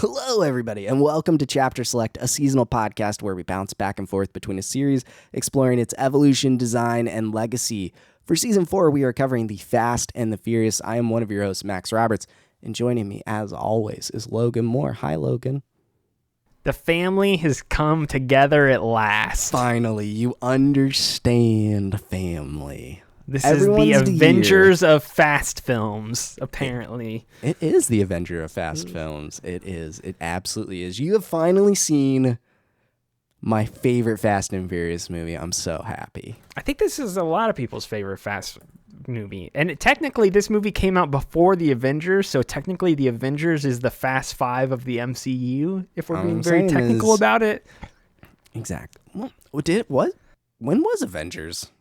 Hello, everybody, and welcome to Chapter Select, a seasonal podcast where we bounce back and forth between a series exploring its evolution, design, and legacy. For Season 4, we are covering The Fast and the Furious. I am one of your hosts, Max Roberts, and joining me, as always, is Logan Moore. Hi, Logan. The family has come together at last. Finally, you understand family. This Everyone's is the Avengers of Fast films, apparently. It is the Avenger of Fast films. It is. It absolutely is. You have finally seen my favorite Fast and Furious movie. I'm so happy. I think this is a lot of people's favorite Fast movie. And technically, this movie came out before the Avengers, so technically the Avengers is the Fast Five of the MCU, if we're being very technical about it. Exactly. What? When was Avengers?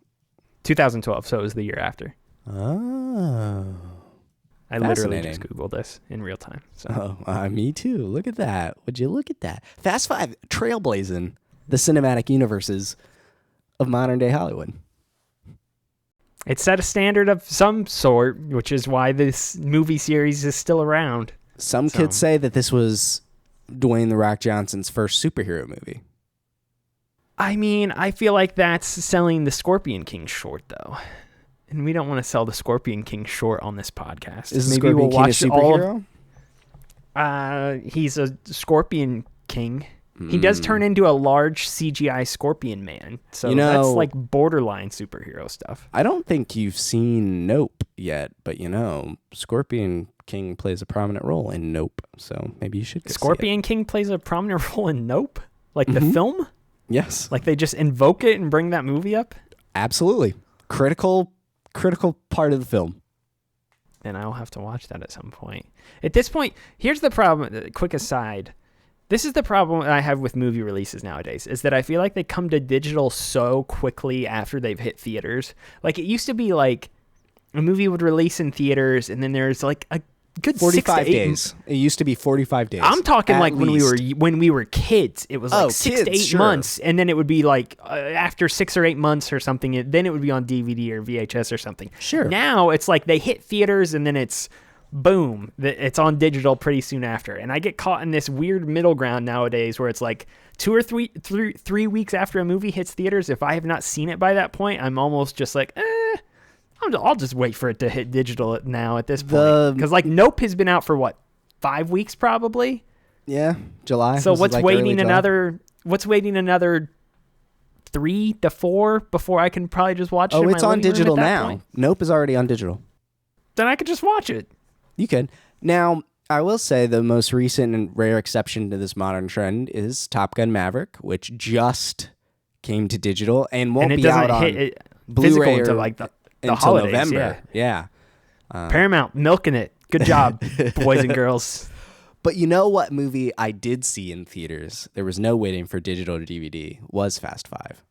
2012, so it was the year after. Oh. I literally just Googled this in real time. So. Me too. Look at that. Would you look at that? Fast Five, trailblazing the cinematic universes of modern day Hollywood. It set a standard of some sort, which is why this movie series is still around. Some could say that this was Dwayne "The Rock" Johnson's first superhero movie. I mean, I feel like that's selling the Scorpion King short, though. And we don't want to sell the Scorpion King short on this podcast. Is Maybe Scorpion King a superhero? He's a Scorpion King. He does turn into a large CGI Scorpion Man. So that's like borderline superhero stuff. I don't think you've seen Nope yet, but Scorpion King plays a prominent role in Nope. So maybe you should go Scorpion King plays a prominent role in Nope? Like the film? Yes. Like they just invoke it and bring that movie up? Absolutely. Critical part of the film. Then I'll have to watch that at some point. At this point, here's the problem. Quick aside. This is the problem I have with movie releases nowadays, is that I feel like they come to digital so quickly after they've hit theaters. Like it used to be like a movie would release in theaters and then there's like a good 45 days. It used to be 45 days. I'm talking like when we were kids. It was like 6 to 8 months, and then it would be like after 6 or 8 months or something. Then it would be on DVD or VHS or something. Sure. Now it's like they hit theaters, and then it's boom. It's on digital pretty soon after. And I get caught in this weird middle ground nowadays where it's like 2 or 3 weeks after a movie hits theaters. If I have not seen it by that point, I'm almost just like, I'll just wait for it to hit digital now at this point. Because like Nope has been out for what, 5 weeks probably? Yeah, July. So what's waiting another 3 to 4 before I can probably just watch it in my it's on digital now. Point? Nope is already on digital. Then I could just watch it. You could. Now, I will say the most recent and rare exception to this modern trend is Top Gun Maverick, which just came to digital and won't be out on Blu-ray until like the until holidays, November. Yeah. Paramount milking it. Good job, boys and girls. But you know what movie I did see in theaters? There was no waiting for digital to DVD. Was Fast 5.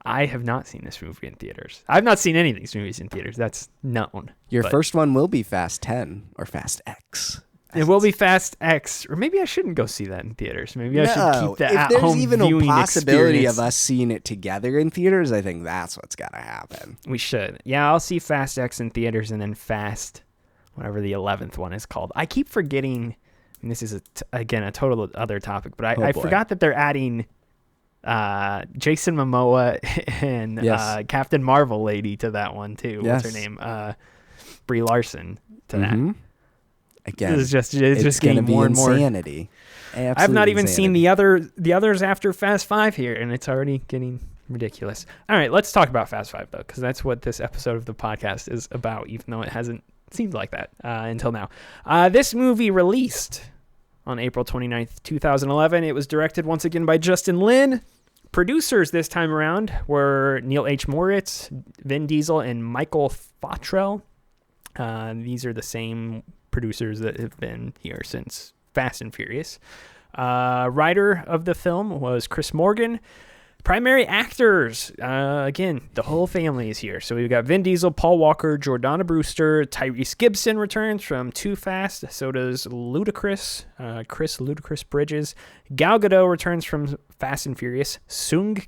I have not seen this movie in theaters. I've not seen any of these movies in theaters. That's known. Your first one will be Fast 10 or Fast X. It will be Fast X, or maybe I shouldn't go see that in theaters. Maybe I should keep the at-home viewing experience. If there's even a possibility of us seeing it together in theaters, I think that's what's got to happen. We should. Yeah, I'll see Fast X in theaters and then Fast, whatever the 11th one is called. I keep forgetting, and this is, again, a total other topic, but I forgot that they're adding Jason Momoa and Captain Marvel lady to that one, too. Yes. What's her name? Brie Larson to that. Again, it's just getting more and more insanity. I've not even seen the others after Fast 5 here, and it's already getting ridiculous. All right, let's talk about Fast 5 though, because that's what this episode of the podcast is about, even though it hasn't seemed like that until now. This movie released on April 29th, 2011. It was directed once again by Justin Lin. Producers this time around were Neal H. Moritz, Vin Diesel, and Michael Fottrell. These are the same producers that have been here since Fast and Furious. Writer of the film was Chris Morgan. Primary actors, again, the whole family is here. So we've got Vin Diesel, Paul Walker, Jordana Brewster, Tyrese Gibson returns from Too Fast. So does Ludacris, Chris Ludacris Bridges. Gal Gadot returns from Fast and Furious.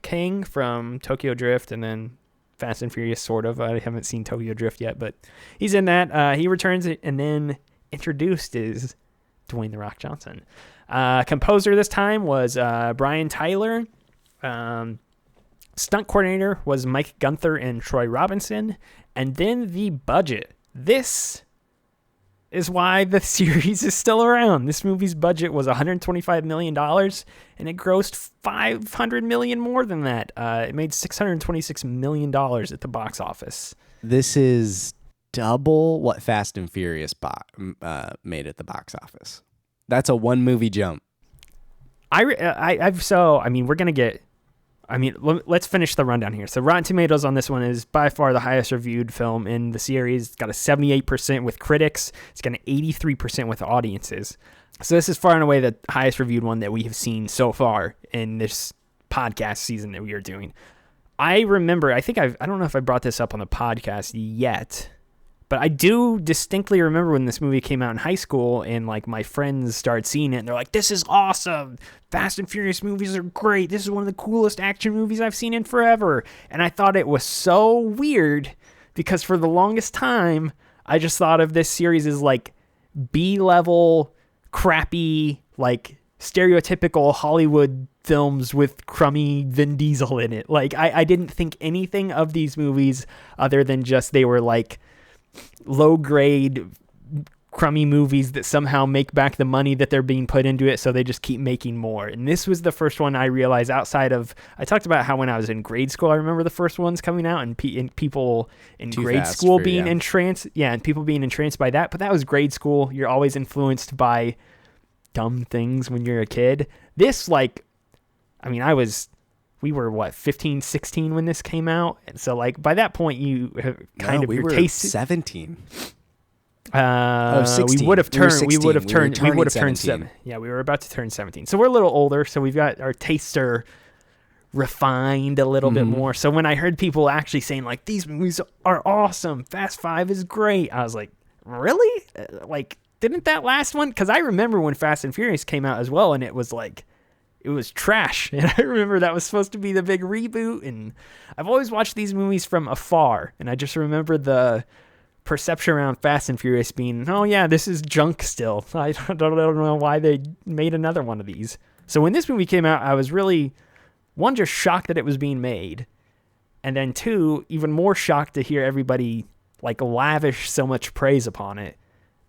Kang from Tokyo Drift, and then Fast and Furious, sort of. I haven't seen Tokyo Drift yet, but he's in that. He returns, and then introduced is Dwayne The Rock Johnson. Composer this time was Brian Tyler. Stunt coordinator was Mike Gunther and Troy Robinson. And then the budget. This is why the series is still around. This movie's budget was $125 million, and it grossed $500 million more than that. It made $626 million at the box office. This is double what Fast and Furious made at the box office. That's a one movie jump. Let's finish the rundown here. So Rotten Tomatoes on this one is by far the highest reviewed film in the series. It's got a 78% with critics. It's got an 83% with audiences. So this is far and away the highest reviewed one that we have seen so far in this podcast season that we are doing. I remember, I don't know if I brought this up on the podcast yet, but I do distinctly remember when this movie came out in high school and like my friends started seeing it and they're like, this is awesome. Fast and Furious movies are great. This is one of the coolest action movies I've seen in forever. And I thought it was so weird because for the longest time, I just thought of this series as like B-level, crappy, like stereotypical Hollywood films with crummy Vin Diesel in it. Like I didn't think anything of these movies other than just they were like low grade crummy movies that somehow make back the money that they're being put into it, so they just keep making more. And this was the first one I realized outside of, I talked about how when I was in grade school I remember the first ones coming out and people in grade school being entranced, and people being entranced by that, but that was grade school. You're always influenced by dumb things when you're a kid. This, like, I mean, we were 15, 16 when this came out, and so like by that point you kind of we your were taste 17. 16. We would have turned 7. Yeah, we were about to turn 17. So we're a little older, so we've got our tastes are refined a little bit more. So when I heard people actually saying like these movies are awesome, Fast 5 is great, I was like, really? Like, didn't that last one? Because I remember when Fast and Furious came out as well, and it was like, it was trash. And I remember that was supposed to be the big reboot. And I've always watched these movies from afar. And I just remember the perception around Fast and Furious being, oh yeah, this is junk still. I don't know why they made another one of these. So when this movie came out, I was really, one, just shocked that it was being made. And then two, even more shocked to hear everybody like lavish so much praise upon it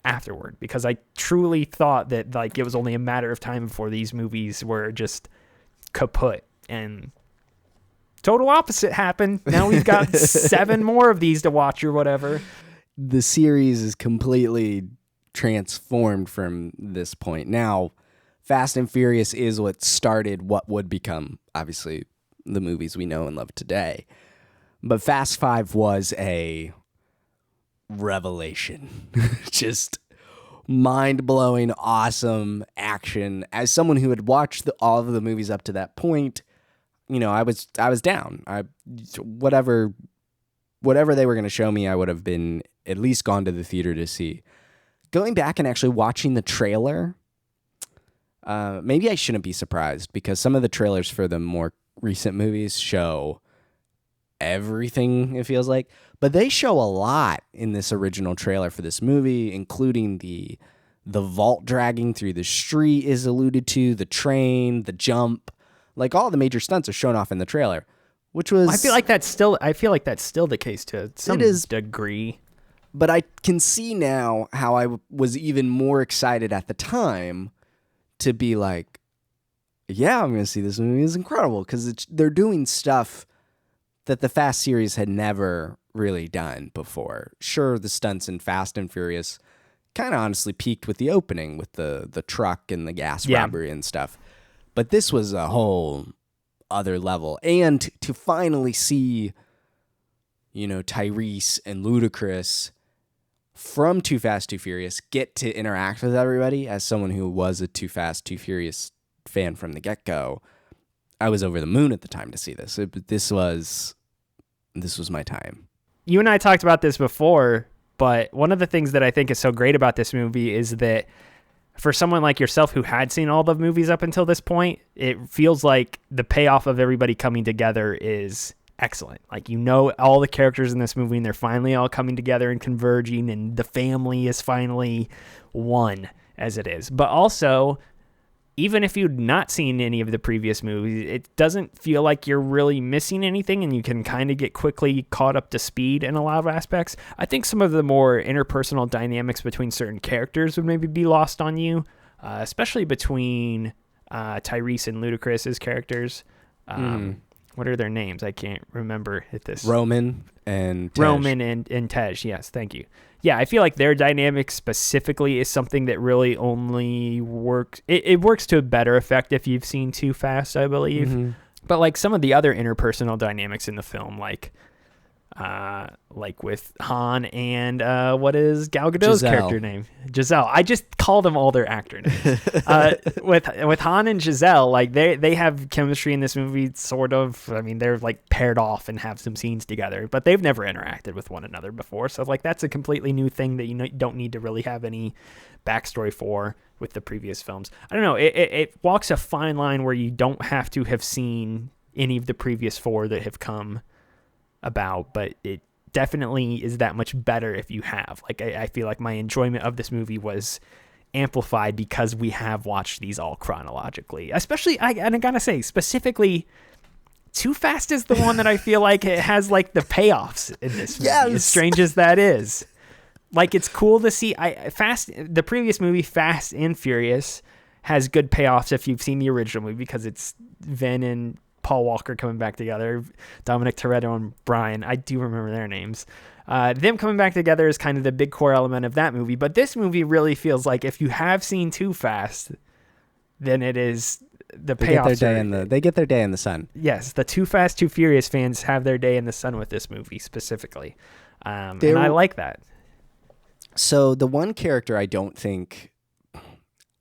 afterward, because I truly thought that like it was only a matter of time before these movies were just kaput, and total opposite happened. Now we've got 7 more of these to watch or whatever. The series is completely transformed from this point. Now, Fast and Furious is what started what would become, obviously, the movies we know and love today. But Fast 5 was a revelation. Just mind-blowing, awesome action. As someone who had watched all of the movies up to that point, you know, I was down. Whatever they were going to show me, I would have been at least gone to the theater to see. Going back and actually watching the trailer, maybe I shouldn't be surprised, because some of the trailers for the more recent movies show everything, it feels like, but they show a lot in this original trailer for this movie, including the vault dragging through the street is alluded to, the train, the jump, like all the major stunts are shown off in the trailer, which was, I feel like that's still the case to some degree. But I can see now how I was even more excited at the time to be like, yeah, I'm going to see this movie. It's incredible, because they're doing stuff that the Fast series had never really done before. Sure, the stunts in Fast and Furious kind of honestly peaked with the opening, with the truck and the gas robbery and stuff. But this was a whole other level. And to finally see, you know, Tyrese and Ludacris from Too Fast, Too Furious get to interact with everybody, as someone who was a Too Fast, Too Furious fan from the get-go, I was over the moon at the time to see this. This was my time. You and I talked about this before, but one of the things that I think is so great about this movie is that for someone like yourself who had seen all the movies up until this point, it feels like the payoff of everybody coming together is excellent. Like, you know, all the characters in this movie, and they're finally all coming together and converging, and the family is finally one. as it is. But also, even if you'd not seen any of the previous movies, it doesn't feel like you're really missing anything, and you can kind of get quickly caught up to speed in a lot of aspects. I think some of the more interpersonal dynamics between certain characters would maybe be lost on you, especially between Tyrese and Ludacris's characters. What are their names? I can't remember at this. Roman and Tej. Roman and Tej. Yes, thank you. Yeah, I feel like their dynamic specifically is something that really only works. It works to a better effect if you've seen Too Fast, I believe. Mm-hmm. But like some of the other interpersonal dynamics in the film, like with Han and what is Gal Gadot's character name? Giselle. I just called them all their actor names. With Han and Giselle, like they have chemistry in this movie, sort of. I mean, they're like paired off and have some scenes together, but they've never interacted with one another before. So like that's a completely new thing that you don't need to really have any backstory for with the previous films. I don't know. It walks a fine line where you don't have to have seen any of the previous four that have come about, but it definitely is that much better if you have. Like I feel like my enjoyment of this movie was amplified because we have watched these all chronologically. Especially, I gotta say, specifically, Too Fast is the one that I feel like it has like the payoffs in this movie. Yes. As strange as that is, like it's cool to see. The previous movie, Fast and Furious, has good payoffs if you've seen the original movie because it's Vin and Paul Walker coming back together, Dominic Toretto and Brian. I do remember their names. Them coming back together is kind of the big core element of that movie. But this movie really feels like if you have seen Too Fast, then it is the payoffs. They get their day in the sun. Yes, the Too Fast, Too Furious fans have their day in the sun with this movie specifically. And I like that. So the one character I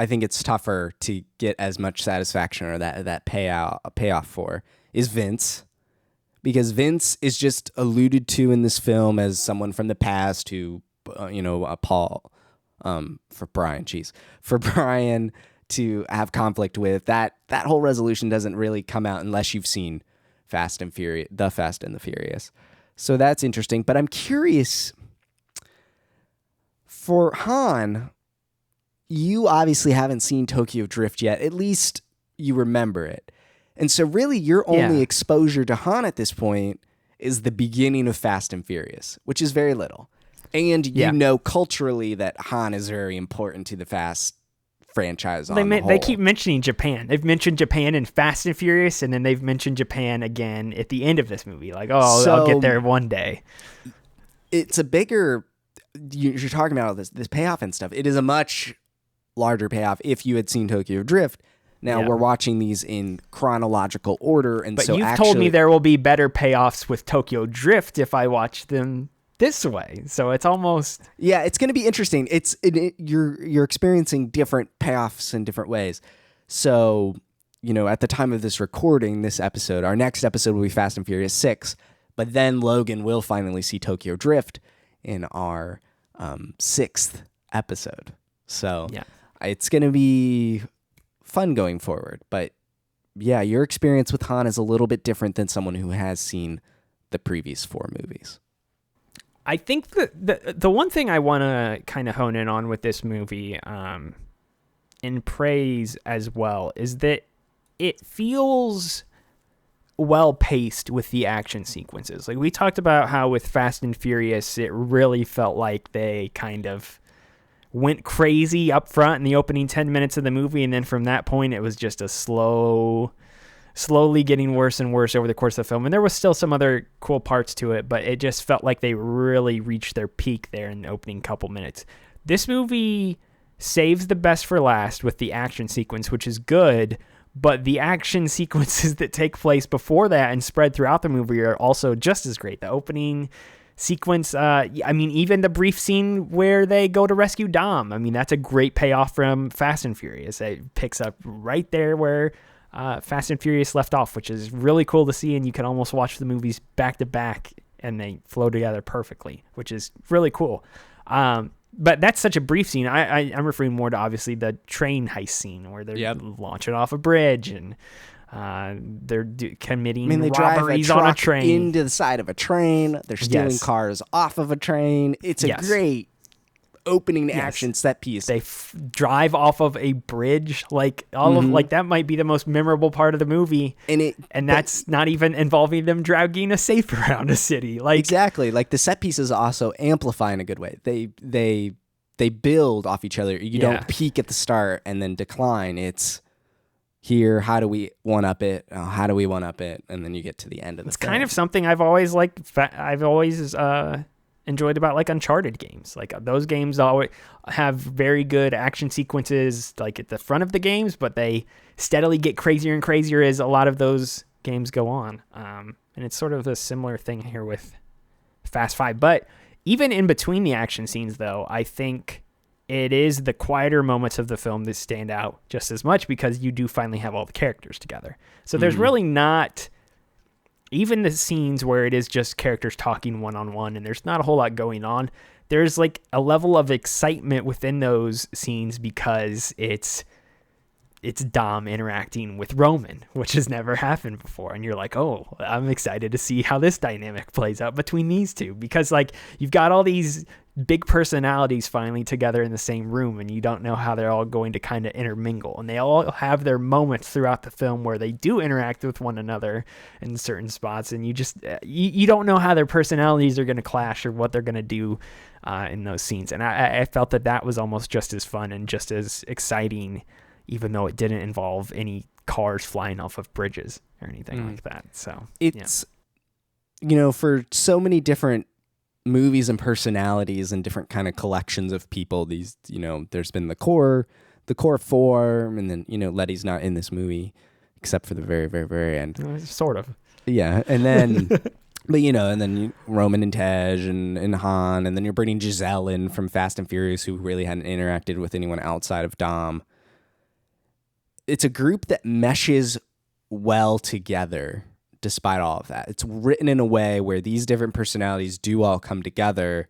think it's tougher to get as much satisfaction or that payoff for is Vince, because Vince is just alluded to in this film as someone from the past who, Paul, for Brian to have conflict with. That whole resolution doesn't really come out unless you've seen Fast and the Furious. So that's interesting. But I'm curious, for Han, you obviously haven't seen Tokyo Drift yet. At least you remember it. And so really your only exposure to Han at this point is the beginning of Fast and Furious, which is very little. And you know culturally that Han is very important to the Fast franchise on the whole. They keep mentioning Japan. They've mentioned Japan in Fast and Furious, and then they've mentioned Japan again at the end of this movie. Like, I'll get there one day. It's a bigger... You're talking about all this payoff and stuff. It is a much larger payoff if you had seen Tokyo Drift. Now we're watching these in chronological order, and but you've told me there will be better payoffs with Tokyo Drift if I watch them this way. So it's almost it's going to be interesting. You're experiencing different payoffs in different ways. So at the time of this recording, our next episode will be Fast and Furious 6, but then Logan will finally see Tokyo Drift in our 6th episode. So it's going to be fun going forward. But your experience with Han is a little bit different than someone who has seen the previous 4 movies. I think the one thing I want to kind of hone in on with this movie and praise as well is that it feels well paced with the action sequences. Like we talked about how with Fast and Furious, it really felt like they kind of went crazy up front in the opening 10 minutes of the movie, and then from that point it was just a slowly getting worse and worse over the course of the film. And there was still some other cool parts to it, but it just felt like they really reached their peak there in the opening couple minutes. This movie saves the best for last with the action sequence, which is good, but the action sequences that take place before that and spread throughout the movie are also just as great. The opening sequence, even the brief scene where they go to rescue Dom, that's a great payoff from Fast and Furious. It picks up right there where Fast and Furious left off, which is really cool to see, and you can almost watch the movies back to back and they flow together perfectly, which is really cool. But that's such a brief scene. I'm referring more to obviously the train heist scene where they're launching off a bridge and they're committing robberies on a train into the side of a train. They're stealing cars off of a train. It's a great opening action set piece. They drive off of a bridge, like all of like that might be the most memorable part of the movie, and that's not even involving them dragging a safe around a city. Like exactly, like the set pieces also amplify in a good way. They build off each other. You don't peak at the start and then decline. It's here, how do we one-up it? How do we one-up it? And then you get to the end of the film. Kind of something I've always liked. I've always enjoyed about like Uncharted games. Like those games always have very good action sequences like at the front of the games, but they steadily get crazier and crazier as a lot of those games go on. And it's sort of a similar thing here with Fast 5. But even in between the action scenes, though, I think it is the quieter moments of the film that stand out just as much because you do finally have all the characters together. So there's really not, even the scenes where it is just characters talking one-on-one and there's not a whole lot going on, there's like a level of excitement within those scenes because it's Dom interacting with Roman, which has never happened before. And you're like, oh, I'm excited to see how this dynamic plays out between these two. Because like you've got all these big personalities finally together in the same room and you don't know how they're all going to kind of intermingle. And they all have their moments throughout the film where they do interact with one another in certain spots. And you just, you don't know how their personalities are going to clash or what they're going to do in those scenes. And I felt that was almost just as fun and just as exciting, even though it didn't involve any cars flying off of bridges or anything like that. So it's, for so many different movies and personalities and different kind of collections of people, these, there's been the core four, and then, Letty's not in this movie except for the very, very, very end. Sort of. Yeah. And then, but, and then Roman and Tej and Han, and then you're bringing Giselle in from Fast and Furious, who really hadn't interacted with anyone outside of Dom. It's a group that meshes well together despite all of that. It's written in a way where these different personalities do all come together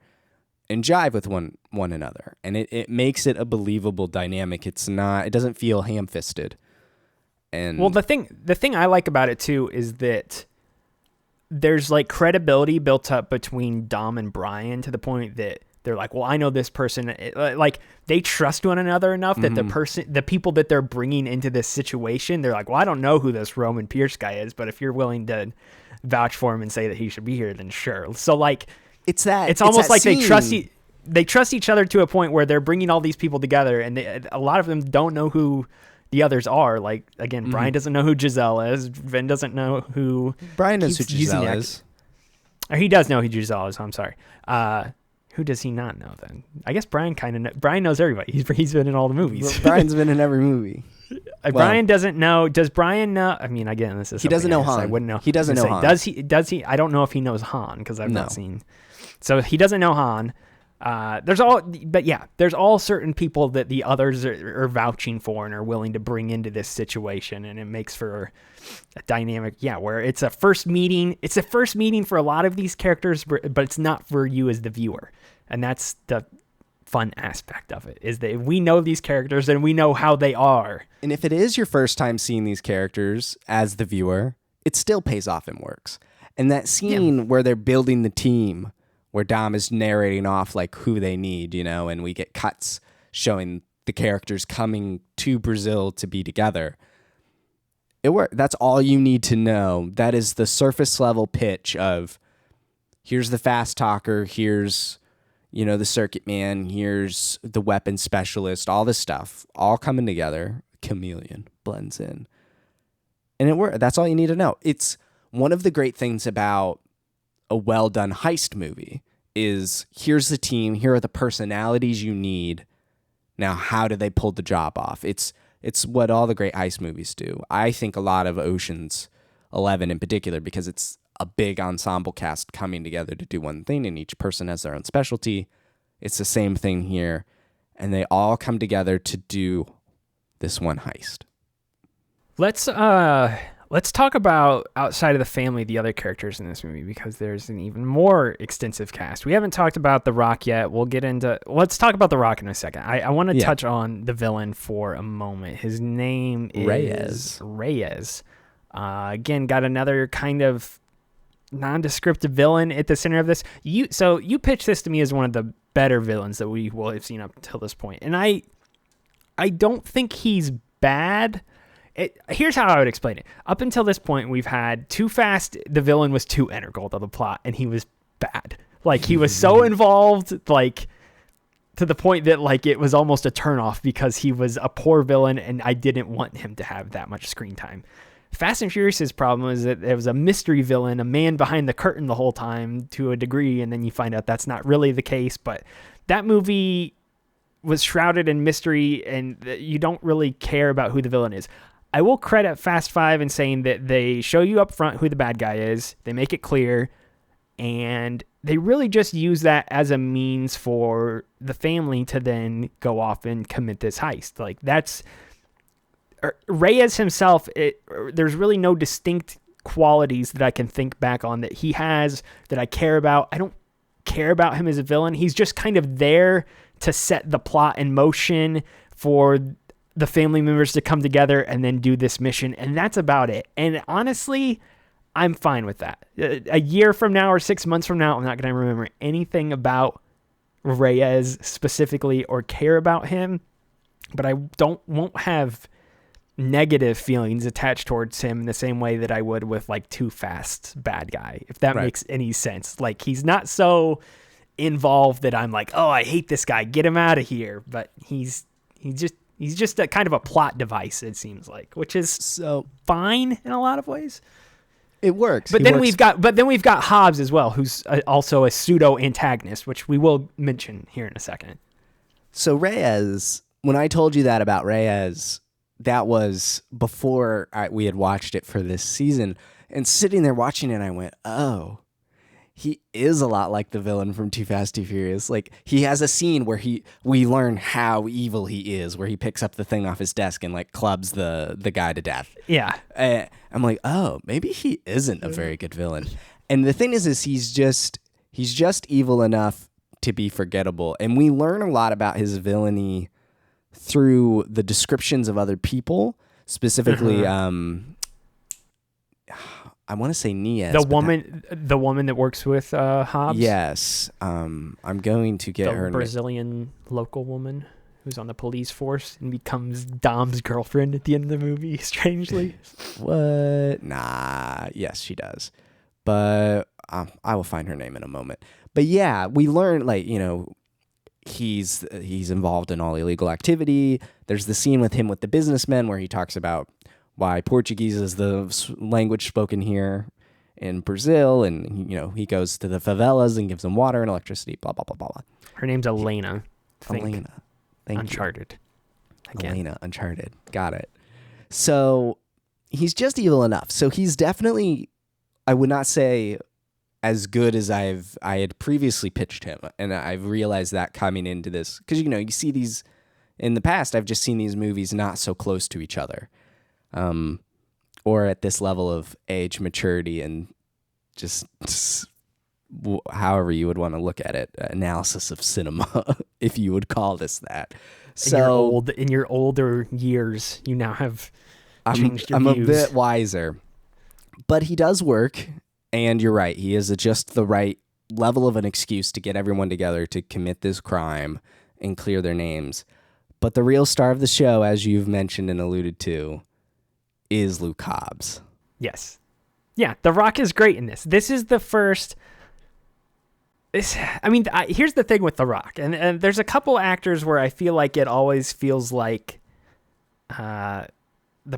and jive with one another. And it makes it a believable dynamic. It doesn't feel ham-fisted. And well, the thing I like about it too is that there's like credibility built up between Dom and Brian to the point that they're like, well, I know this person. Like they trust one another enough that the people that they're bringing into this situation, they're like, well, I don't know who this Roman Pierce guy is, but if you're willing to vouch for him and say that he should be here, then sure. So like, it's almost like scene. They trust each other to a point where they're bringing all these people together, and a lot of them don't know who the others are. Like again, Brian doesn't know who Giselle is. Vin doesn't know who Brian knows who Giselle is. Or he does know who Giselle is. I'm sorry. Who does he not know then? I guess Brian Brian knows everybody. He's been in all the movies. Well, Brian's been in every movie. Brian doesn't know. Does Brian know? I mean, again, this is he doesn't know Han. I wouldn't know. He doesn't know Han. Does he? I don't know if he knows Han because I've not seen. So he doesn't know Han. There's all certain people that the others are vouching for and are willing to bring into this situation, and it makes for a dynamic, where it's a first meeting. It's a first meeting for a lot of these characters, but it's not for you as the viewer, and that's the fun aspect of it, is that we know these characters and we know how they are. And if it is your first time seeing these characters as the viewer, it still pays off and works. And that scene where they're building the team, where Dom is narrating off like who they need, and we get cuts showing the characters coming to Brazil to be together. It worked. That's all you need to know. That is the surface level pitch of here's the fast talker, here's, the circuit man, here's the weapon specialist, all this stuff, all coming together. Chameleon blends in. And it worked. That's all you need to know. It's one of the great things about a well-done heist movie is here's the team, here are the personalities you need. Now, how do they pull the job off? It's what all the great heist movies do. I think a lot of Ocean's 11 in particular, because it's a big ensemble cast coming together to do one thing, and each person has their own specialty. It's the same thing here, and they all come together to do this one heist. Let's talk about outside of the family, the other characters in this movie, because there's an even more extensive cast. We haven't talked about The Rock yet. Let's talk about The Rock in a second. I want to touch on the villain for a moment. His name is Reyes. Again, got another kind of nondescript villain at the center of this. You pitched this to me as one of the better villains that we will have seen up till this point. And I don't think he's bad. Here's how I would explain it. Up until this point, we've had Too Fast. The villain was too integral to the plot, and he was bad. Like, he was so involved, like, to the point that, like, it was almost a turnoff because he was a poor villain, and I didn't want him to have that much screen time. Fast and Furious's problem is that there was a mystery villain, a man behind the curtain the whole time to a degree, and then you find out that's not really the case. But that movie was shrouded in mystery, and you don't really care about who the villain is. I will credit Fast 5 in saying that they show you up front who the bad guy is, they make it clear, and they really just use that as a means for the family to then go off and commit this heist. Like, that's... Reyes himself, there's really no distinct qualities that I can think back on that he has that I care about. I don't care about him as a villain. He's just kind of there to set the plot in motion for the family members to come together and then do this mission. And that's about it. And honestly, I'm fine with that. A year from now or 6 months from now, I'm not going to remember anything about Reyes specifically or care about him, but I won't have negative feelings attached towards him in the same way that I would with like Too Fast's bad guy, if that makes any sense. Like, he's not so involved that I'm like, oh, I hate this guy, get him out of here. But he's just a kind of a plot device, it seems like, which is so fine in a lot of ways. It works. But then we've got Hobbs as well, who's also a pseudo antagonist, which we will mention here in a second. So Reyes, when I told you that about Reyes, that was before we had watched it for this season. And sitting there watching it, I went, oh, he is a lot like the villain from Too Fast, Too Furious. Like, he has a scene where we learn how evil he is, where he picks up the thing off his desk and, like, clubs the guy to death. Yeah. I'm like, oh, maybe he isn't a very good villain. And the thing is he's just evil enough to be forgettable. And we learn a lot about his villainy through the descriptions of other people, specifically, I want to say Niaz. The woman that works with Hobbs? Yes. I'm going to get her name. The Brazilian local woman who's on the police force and becomes Dom's girlfriend at the end of the movie, strangely. What? Nah. Yes, she does. But I will find her name in a moment. But yeah, we learn, like, you know, he's involved in all illegal activity. There's the scene with him with the businessmen where he talks about why Portuguese is the language spoken here in Brazil, and, you know, he goes to the favelas and gives them water and electricity, blah, blah, blah, blah, blah. Her name's Elena. Elena. Thank Uncharted. You. Again. Elena, Uncharted. Got it. So he's just evil enough. So he's definitely, I would not say as good as I had previously pitched him, and I've realized that coming into this, because, you know, you see these, in the past, I've just seen these movies not so close to each other. Or at this level of age, maturity, and just however you would want to look at it, analysis of cinema, if you would call this that. So in your older years, you now have changed your views. I'm a bit wiser, but he does work, and you're right. He is just the right level of an excuse to get everyone together to commit this crime and clear their names. But the real star of the show, as you've mentioned and alluded to, is Luke Hobbs. Yes. Yeah, The Rock is great in this. This is the first... here's the thing with The Rock. And there's a couple actors where I feel like it always feels like the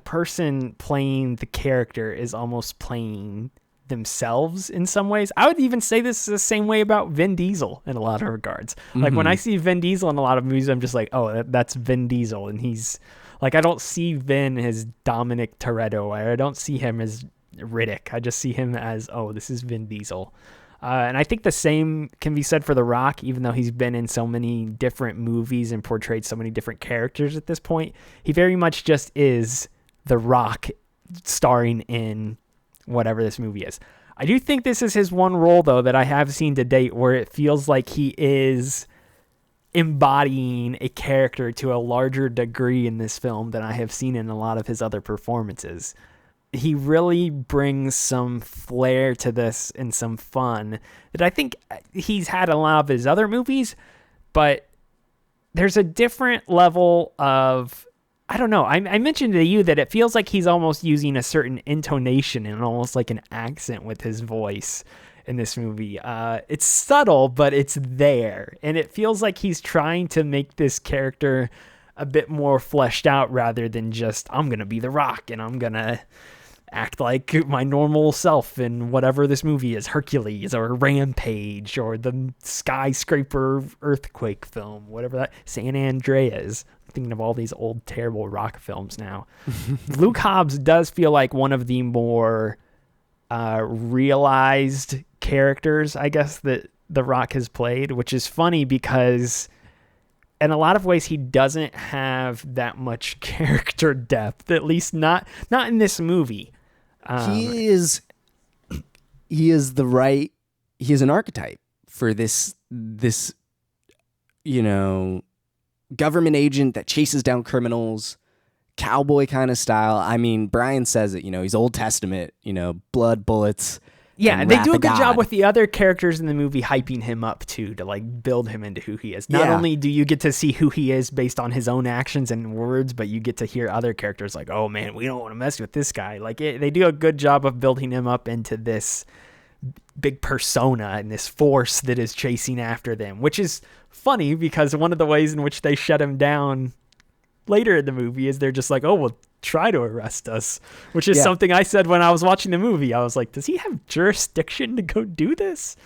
person playing the character is almost playing themselves in some ways. I would even say this is the same way about Vin Diesel in a lot of regards. Like, when I see Vin Diesel in a lot of movies, I'm just like, oh, that's Vin Diesel. And he's... Like, I don't see Vin as Dominic Toretto, or I don't see him as Riddick. I just see him as, oh, this is Vin Diesel. And I think the same can be said for The Rock, even though he's been in so many different movies and portrayed so many different characters at this point. He very much just is The Rock starring in whatever this movie is. I do think this is his one role, though, that I have seen to date where it feels like he is embodying a character to a larger degree in this film than I have seen in a lot of his other performances. He really brings some flair to this and some fun that I think he's had in a lot of his other movies, but there's a different level of, I don't know. I mentioned to you that it feels like he's almost using a certain intonation and almost like an accent with his voice in this movie. It's subtle, but it's there. And it feels like he's trying to make this character a bit more fleshed out rather than just, I'm going to be The Rock and I'm going to act like my normal self in whatever this movie is, Hercules or Rampage or the skyscraper earthquake film, whatever that, San Andreas. Thinking of all these old terrible Rock films now. Luke Hobbs does feel like one of the more realized characters, I guess, that The Rock has played, which is funny because in a lot of ways he doesn't have that much character depth, at least not in this movie. He is an archetype for this government agent that chases down criminals, cowboy kind of style. I mean, Brian says it, he's Old Testament, blood, bullets. Yeah, they do a good job with the other characters in the movie hyping him up too, to like build him into who he is. Not only do you get to see who he is based on his own actions and words, but you get to hear other characters like, oh man, we don't want to mess with this guy. Like they do a good job of building him up into this big persona and this force that is chasing after them, which is funny because one of the ways in which they shut him down later in the movie is they're just like, oh, well, try to arrest us, which is something I said when I was watching the movie. I was like, does he have jurisdiction to go do this?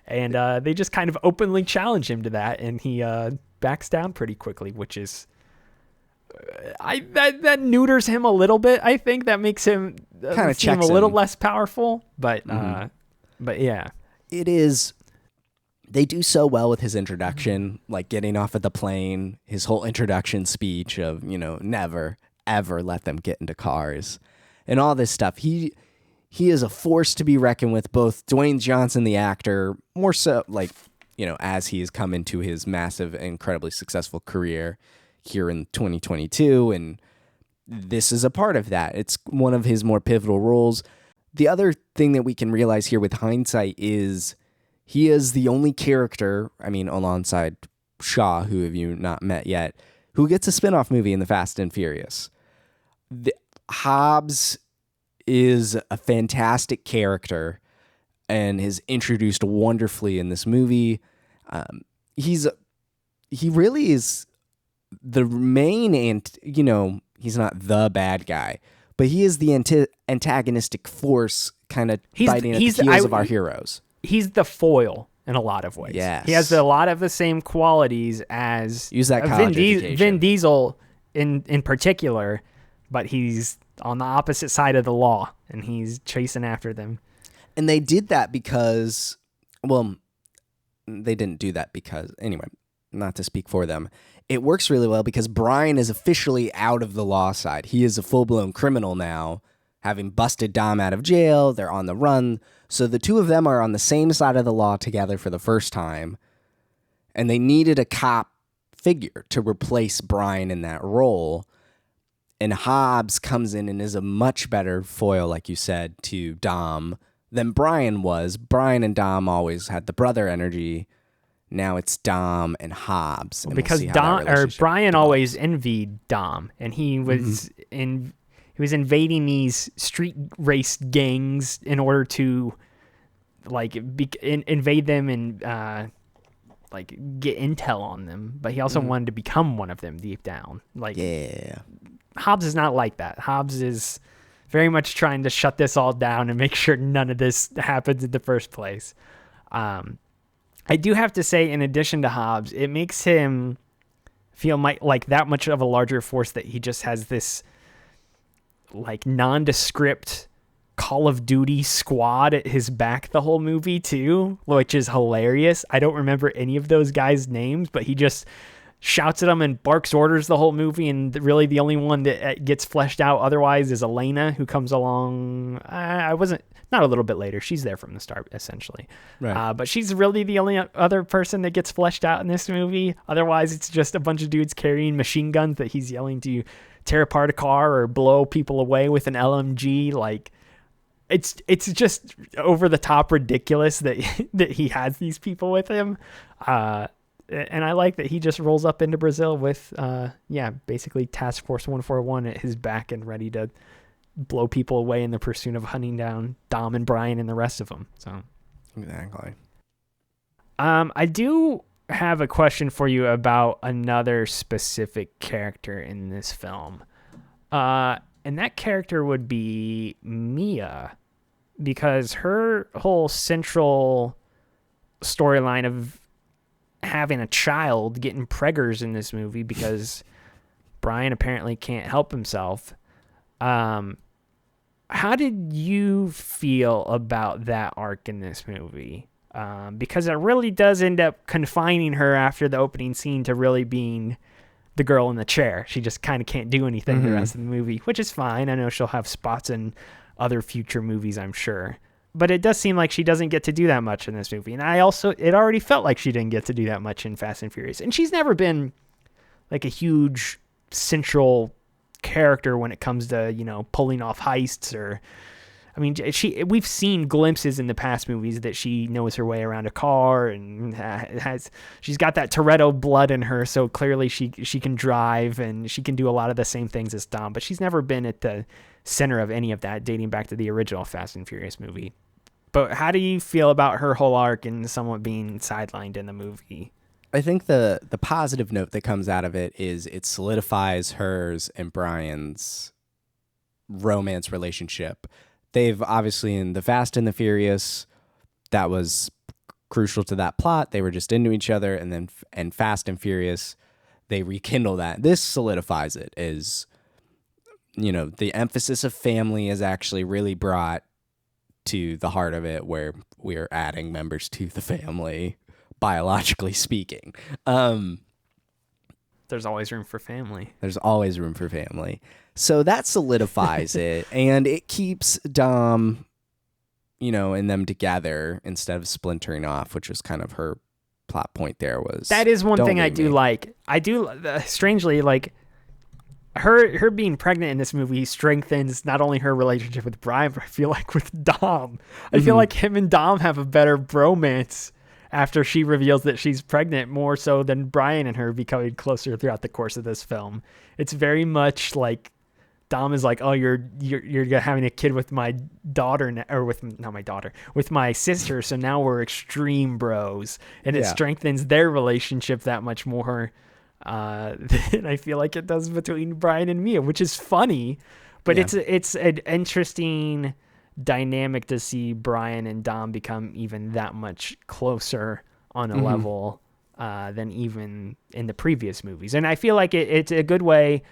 And they just kind of openly challenge him to that, and he backs down pretty quickly, which is that neuters him a little bit. I think that makes him kind of seem a little less powerful, but yeah, it is. They do so well with his introduction, like getting off of the plane, his whole introduction speech of, never, ever let them get into cars and all this stuff. He is a force to be reckoned with, both Dwayne Johnson, the actor, more so like, as he has come into his massive, incredibly successful career here in 2022. And this is a part of that. It's one of his more pivotal roles. The other thing that we can realize here with hindsight is he is the only character, alongside Shaw, who have you not met yet, who gets a spin-off movie in the Fast and Furious. Hobbs is a fantastic character and is introduced wonderfully in this movie. He really is the main, he's not the bad guy, but he is the antagonistic force kind of biting at the heels of our heroes. He's the foil in a lot of ways. Yes. He has a lot of the same qualities as Use that college education. Vin Diesel in particular, but he's on the opposite side of the law, and he's chasing after them. And they did that because, they didn't do that because, anyway, not to speak for them. It works really well because Brian is officially out of the law side. He is a full-blown criminal now, having busted Dom out of jail. They're on the run. So the two of them are on the same side of the law together for the first time, and they needed a cop figure to replace Brian in that role. And Hobbs comes in and is a much better foil, like you said, to Dom than Brian was. Brian and Dom always had the brother energy. Now it's Dom and Hobbs. And because Brian always envied Dom, and he was he was invading these street race gangs in order to invade them and get intel on them. But he also wanted to become one of them deep down. Hobbs is not like that. Hobbs is very much trying to shut this all down and make sure none of this happens in the first place. I do have to say, in addition to Hobbs, it makes him feel like that much of a larger force that he just has this nondescript Call of Duty squad at his back the whole movie too, which is hilarious. I don't remember any of those guys' names, but he just shouts at them and barks orders the whole movie, and really the only one that gets fleshed out otherwise is Elena, who comes along. Not a little bit later. She's there from the start, essentially. Right. But she's really the only other person that gets fleshed out in this movie. Otherwise, it's just a bunch of dudes carrying machine guns that he's yelling to tear apart a car or blow people away with an LMG. It's just over the top ridiculous that he has these people with him. And I like that he just rolls up into Brazil with, basically Task Force 141 at his back and ready to blow people away in the pursuit of hunting down Dom and Brian and the rest of them. So exactly. I do have a question for you about another specific character in this film. And that character would be Mia, because her whole central storyline of having a child, getting preggers in this movie because Brian apparently can't help himself. How did you feel about that arc in this movie? Because it really does end up confining her after the opening scene to really being the girl in the chair. She just kind of can't do anything the rest of the movie, which is fine. I know she'll have spots in other future movies, I'm sure. But it does seem like she doesn't get to do that much in this movie. And it already felt like she didn't get to do that much in Fast and Furious. And she's never been like a huge central character when it comes to, pulling off heists or, we've seen glimpses in the past movies that she knows her way around a car and she's got that Toretto blood in her. So clearly she can drive and she can do a lot of the same things as Dom, but she's never been at the center of any of that dating back to the original Fast and Furious movie. But how do you feel about her whole arc and somewhat being sidelined in the movie? I think the positive note that comes out of it is it solidifies hers and Brian's romance relationship. They've obviously, in the Fast and the Furious, that was crucial to that plot. They were just into each other, and then and Fast and Furious, they rekindle that. This solidifies it as, the emphasis of family is actually really brought to the heart of it, where we're adding members to the family, biologically speaking. There's always room for family. There's always room for family. So that solidifies it, and it keeps Dom, and them together instead of splintering off, which was kind of her plot point there was. That is one thing I do like. I do, strangely, like, her being pregnant in this movie strengthens not only her relationship with Brian, but I feel like with Dom. I feel like him and Dom have a better bromance after she reveals that she's pregnant, more so than Brian and her becoming closer throughout the course of this film. It's very much like Dom is like, oh, you're having a kid with my daughter, or with my sister. So now we're extreme bros, and it strengthens their relationship that much more than I feel like it does between Brian and Mia, which is funny, but it's an interesting dynamic to see Brian and Dom become even that much closer on a level than even in the previous movies. And I feel like it's a good way.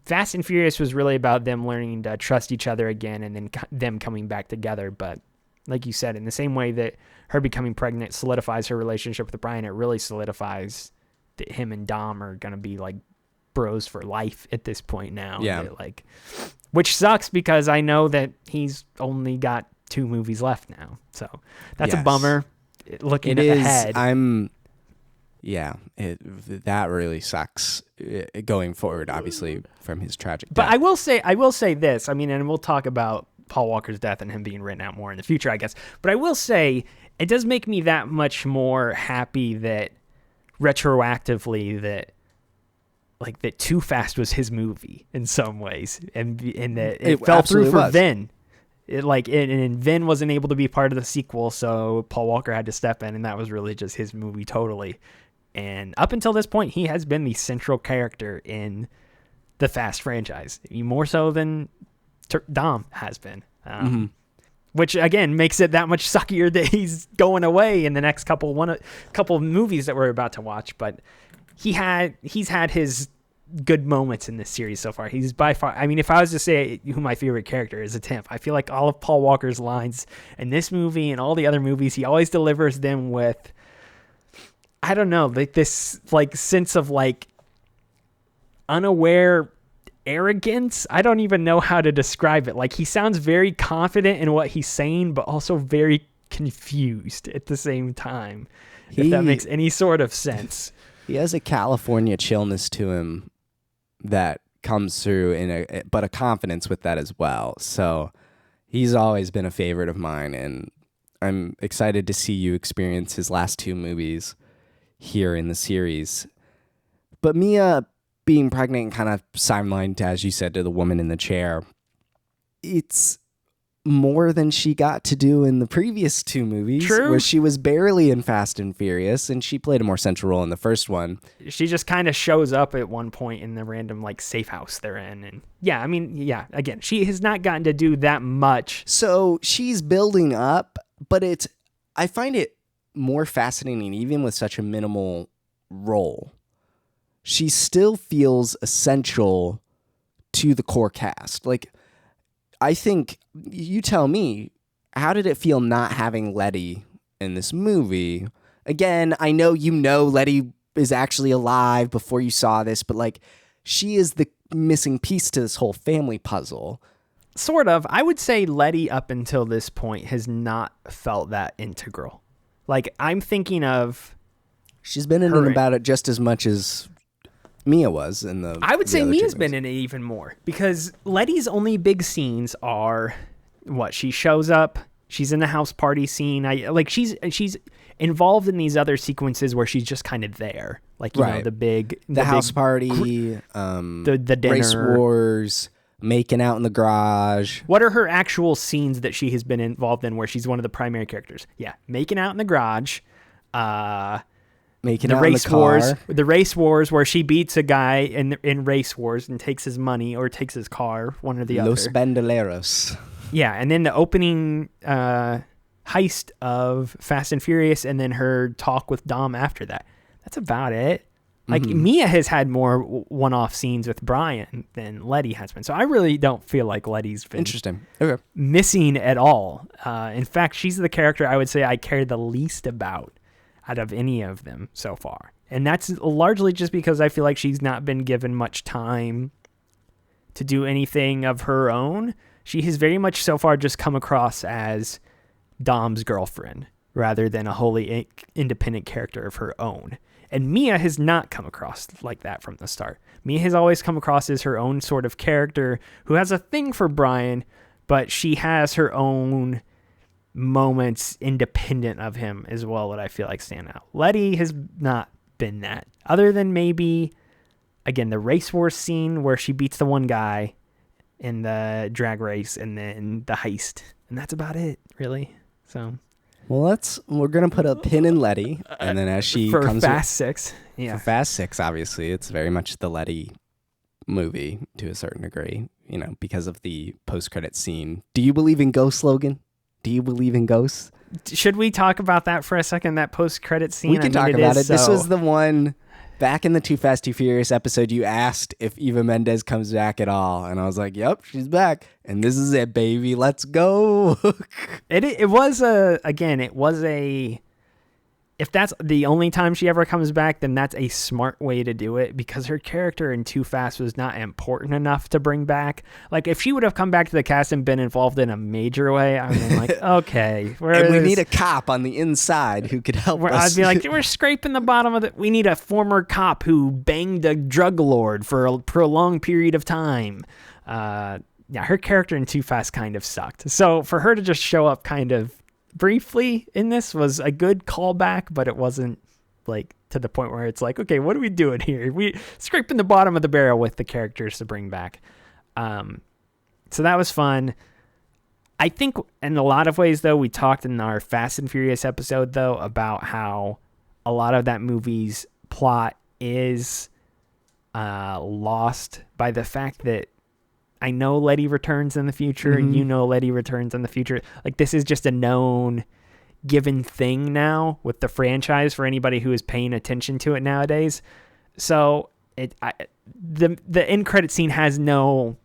Fast and Furious was really about them learning to trust each other again and then them coming back together. But like you said, in the same way that her becoming pregnant solidifies her relationship with Brian, it really solidifies that him and Dom are going to be like bros for life at this point now. Yeah. Like, which sucks because I know that he's only got 2 movies left now. So that's a bummer. Looking ahead. That really sucks going forward, obviously, from his tragic death. But I will say this, and we'll talk about Paul Walker's death and him being written out more in the future, I guess. But I will say it does make me that much more happy that retroactively that Too Fast was his movie in some ways, and that it fell through for Vin. And Vin wasn't able to be part of the sequel, so Paul Walker had to step in, and that was really just his movie totally. And up until this point, he has been the central character in the Fast franchise, more so than Dom has been. Which again makes it that much suckier that he's going away in the next couple of movies that we're about to watch. But he's had his good moments in this series so far. He's by far, if I was to say who my favorite character is, it's him. I feel like all of Paul Walker's lines in this movie and all the other movies, he always delivers them with, I don't know, like this sense of unaware arrogance. I don't even know how to describe it. Like, he sounds very confident in what he's saying, but also very confused at the same time, if that makes any sort of sense. He has a California chillness to him that comes through but a confidence with that as well. So he's always been a favorite of mine, and I'm excited to see you experience his last 2 movies. here in the series. But Mia being pregnant and kind of sidelined, as you said, to the woman in the chair, it's more than she got to do in the previous two movies. True. Where she was barely in Fast and Furious, and she played a more central role in the first one. She just kind of shows up at one point in the random like safe house they're in, and again, she has not gotten to do that much. So she's building up, but I find it more fascinating even with such a minimal role. She still feels essential to the core cast. Like, I think, you tell me, how did it feel not having Letty in this movie? Again, I know Letty is actually alive before you saw this, but like, she is the missing piece to this whole family puzzle. Sort of. I would say Letty up until this point has not felt that integral. Like, I'm thinking of... She's been in it about it just as much as Mia was in the... I would say Mia's been in it even more, because Letty's only big scenes are she shows up, she's in the house party scene. She's involved in these other sequences where she's just kind of there, like you know, the house party, the dinner, race wars, making out in the garage. What are her actual scenes that she has been involved in where she's one of the primary characters? Yeah, making out in the garage. Making out in the car. The race wars where she beats a guy in race wars and takes his money or takes his car, one or the other. Los Bandoleros. Yeah, and then the opening heist of Fast and Furious, and then her talk with Dom after that. That's about it. Like, Mia has had more one-off scenes with Brian than Letty has been. So I really don't feel like Letty's been missing at all. In fact, she's the character I would say I care the least about out of any of them so far. And that's largely just because I feel like she's not been given much time to do anything of her own. She has very much so far just come across as Dom's girlfriend rather than a wholly independent character of her own. And Mia has not come across like that from the start. Mia has always come across as her own sort of character who has a thing for Brian, but she has her own moments independent of him as well that I feel like stand out. Letty has not been that, other than maybe, again, the race war scene where she beats the one guy in the drag race and then the heist. And that's about it, really. So... Well, we're going to put a pin in Letty, and then as she comes... For Fast 6. Yeah. For Fast 6, obviously, it's very much the Letty movie to a certain degree, you know, because of the post-credit scene. Do you believe in ghosts, Logan? Do you believe in ghosts? Should we talk about that for a second, that post-credit scene? We can talk about it. This was the one... Back in the Too Fast, Too Furious episode, you asked if Eva Mendes comes back at all. And I was like, yep, she's back. And this is it, baby. Let's go. It was a... If that's the only time she ever comes back, then that's a smart way to do it, because her character in Too Fast was not important enough to bring back. Like, if she would have come back to the cast and been involved in a major way, I would have been like, okay. And we need a cop on the inside who could help us. I'd be like, we're scraping the bottom of we need a former cop who banged a drug lord for a prolonged period of time. Yeah, her character in Too Fast kind of sucked. So for her to just show up kind of briefly in this was a good callback, but it wasn't like to the point where it's like, okay, what are we doing here? We scraping the bottom of the barrel with the characters to bring back. So that was fun. I think in a lot of ways, though, we talked in our Fast and Furious episode, though, about how a lot of that movie's plot is lost by the fact that I know Letty returns in the future, and you know Letty returns in the future. Like, this is just a known, given thing now with the franchise for anybody who is paying attention to it nowadays. So the end credit scene has no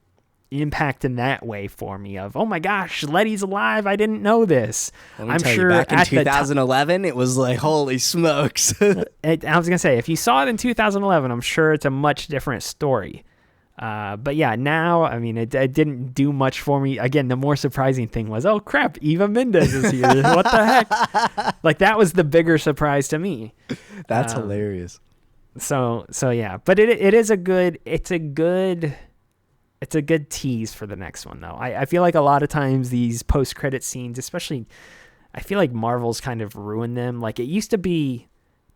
impact in that way for me of, oh my gosh, Letty's alive. I didn't know this. I'm sure back in 2011, it was like, holy smokes. I was going to say, if you saw it in 2011, I'm sure it's a much different story. But yeah, now, I mean, it didn't do much for me. Again, the more surprising thing was, oh crap, Eva Mendes is here. What the heck? Like, that was the bigger surprise to me. That's hilarious. So yeah, but it's a good tease for the next one, though. I feel like a lot of times these post-credit scenes, especially, I feel like Marvel's kind of ruined them. Like, it used to be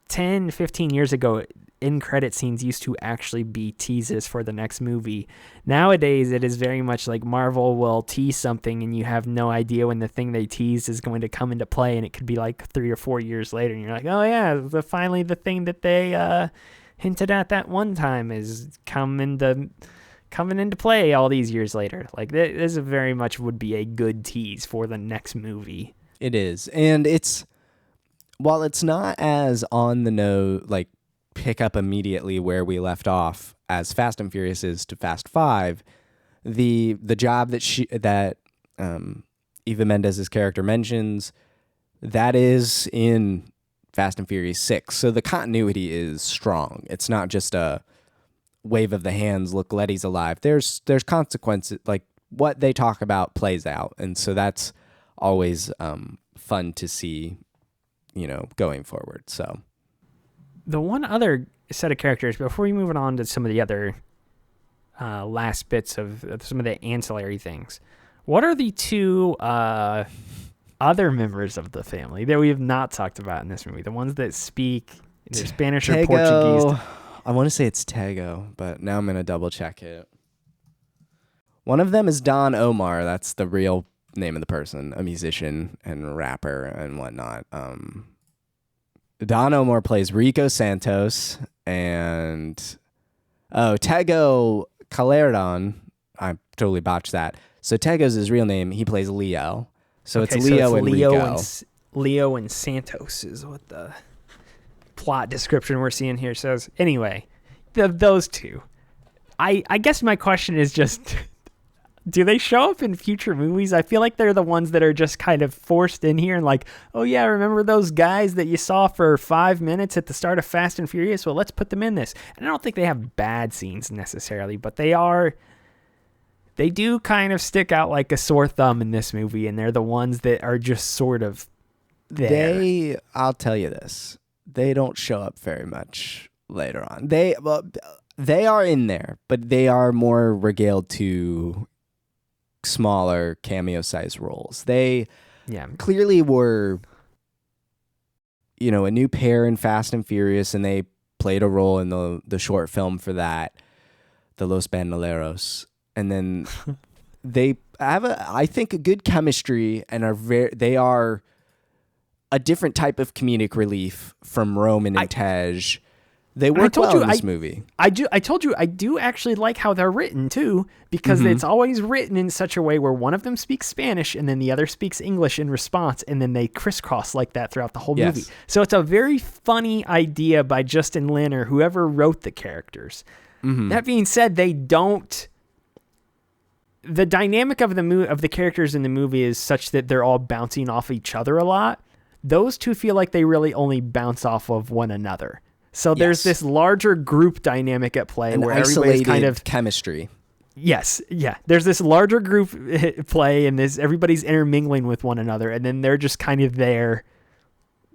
10, 15 years ago, in credit scenes used to actually be teases for the next movie. Nowadays, it is very much like Marvel will tease something and you have no idea when the thing they teased is going to come into play, and it could be like 3 or 4 years later, and you're like, oh yeah, finally the thing that they hinted at that one time is coming into play all these years later. Like, this very much would be a good tease for the next movie. It is. And while it's not as on the nose, like pick up immediately where we left off as Fast and Furious is to Fast 5, the job that Eva Mendes's character mentions, that is in Fast and Furious 6. So the continuity is strong. It's not just a wave of the hands, look, Letty's alive. There's consequences, like what they talk about plays out. And so that's always fun to see, going forward. So the one other set of characters, before we move on to some of the other last bits of some of the ancillary things, what are the two other members of the family that we have not talked about in this movie? The ones that speak either Spanish or Portuguese. I want to say it's Tego, but now I'm going to double check it. One of them is Don Omar. That's the real name of the person, a musician and rapper and whatnot. Don Omar plays Rico Santos, and Tego Calderon. I totally botched that. So Tego's his real name. He plays Leo. So it's Leo and Rico. Leo and Santos is what the plot description we're seeing here says. Anyway, those two. I guess my question is just, do they show up in future movies? I feel like they're the ones that are just kind of forced in here and like, oh yeah, remember those guys that you saw for 5 minutes at the start of Fast and Furious? Well, let's put them in this. And I don't think they have bad scenes necessarily, but they do kind of stick out like a sore thumb in this movie, and they're the ones that are just sort of there. I'll tell you this. They don't show up very much later on. They are in there, but they are more regaled to smaller cameo-sized roles. They clearly were, a new pair in Fast and Furious, and they played a role in the short film for that, the Los Bandoleros. And then they have I think a good chemistry, and they are a different type of comedic relief from Roman and Tej. They work well in this movie. I told you I do actually like how they're written too, because it's always written in such a way where one of them speaks Spanish and then the other speaks English in response, and then they crisscross like that throughout the whole movie. So it's a very funny idea by Justin Lin or whoever wrote the characters. That being said, they don't. The dynamic of the characters in the movie is such that they're all bouncing off each other a lot. Those two feel like they really only bounce off of one another. So there's this larger group dynamic at play where everybody's kind of chemistry. Yes, yeah. There's this larger group play, and everybody's intermingling with one another, and then they're just kind of there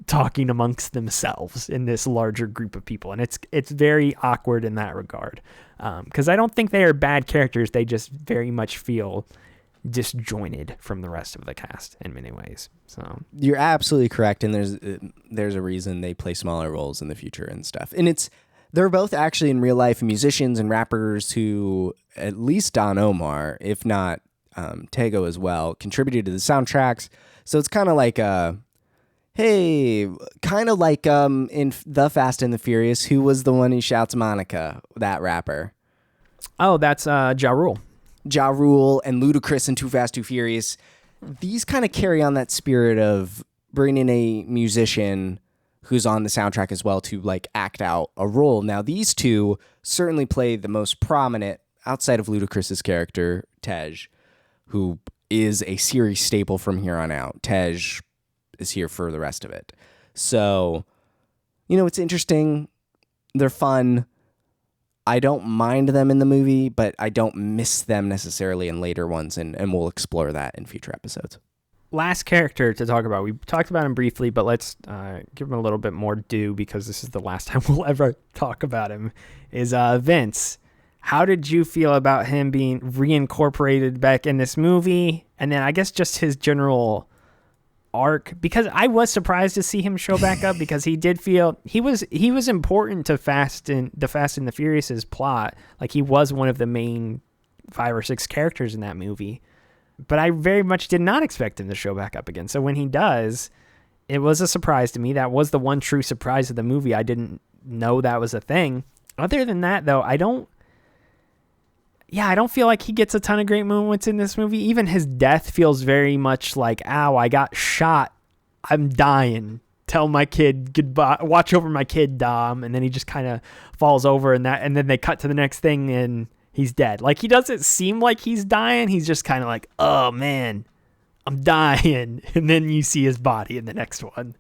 talking amongst themselves in this larger group of people, and it's very awkward in that regard. Because I don't think they are bad characters; they just very much feel disjointed from the rest of the cast in many ways. So you're absolutely correct, and there's a reason they play smaller roles in the future and stuff. And they're both actually in real life musicians and rappers who, at least Don Omar, if not Tego as well, contributed to the soundtracks. So it's kind of like in The Fast and the Furious, who was the one who shouts Monica, that rapper? Oh, that's Ja Rule. Ja Rule and Ludacris in Too Fast, Too Furious. These kind of carry on that spirit of bringing in a musician who's on the soundtrack as well to like act out a role. Now, these two certainly play the most prominent outside of Ludacris's character, Tej, who is a series staple from here on out. Tej is here for the rest of it. So, it's interesting. They're fun. I don't mind them in the movie, but I don't miss them necessarily in later ones, and we'll explore that in future episodes. Last character to talk about. We talked about him briefly, but let's give him a little bit more due because this is the last time we'll ever talk about him, is Vince. How did you feel about him being reincorporated back in this movie? And then I guess just his general arc, because I was surprised to see him show back up because he did feel he was important to Fast and the Furious's plot. Like, he was one of the main 5 or 6 characters in that movie, but I very much did not expect him to show back up again. So when he does, it was a surprise to me. That was the one true surprise of the movie. I didn't know that was a thing. Other than that, though, I don't feel like he gets a ton of great moments in this movie. Even his death feels very much like, ow, I got shot. I'm dying. Tell my kid goodbye. Watch over my kid, Dom. And then he just kind of falls over, and then they cut to the next thing and he's dead. Like, he doesn't seem like he's dying. He's just kind of like, oh man, I'm dying. And then you see his body in the next one.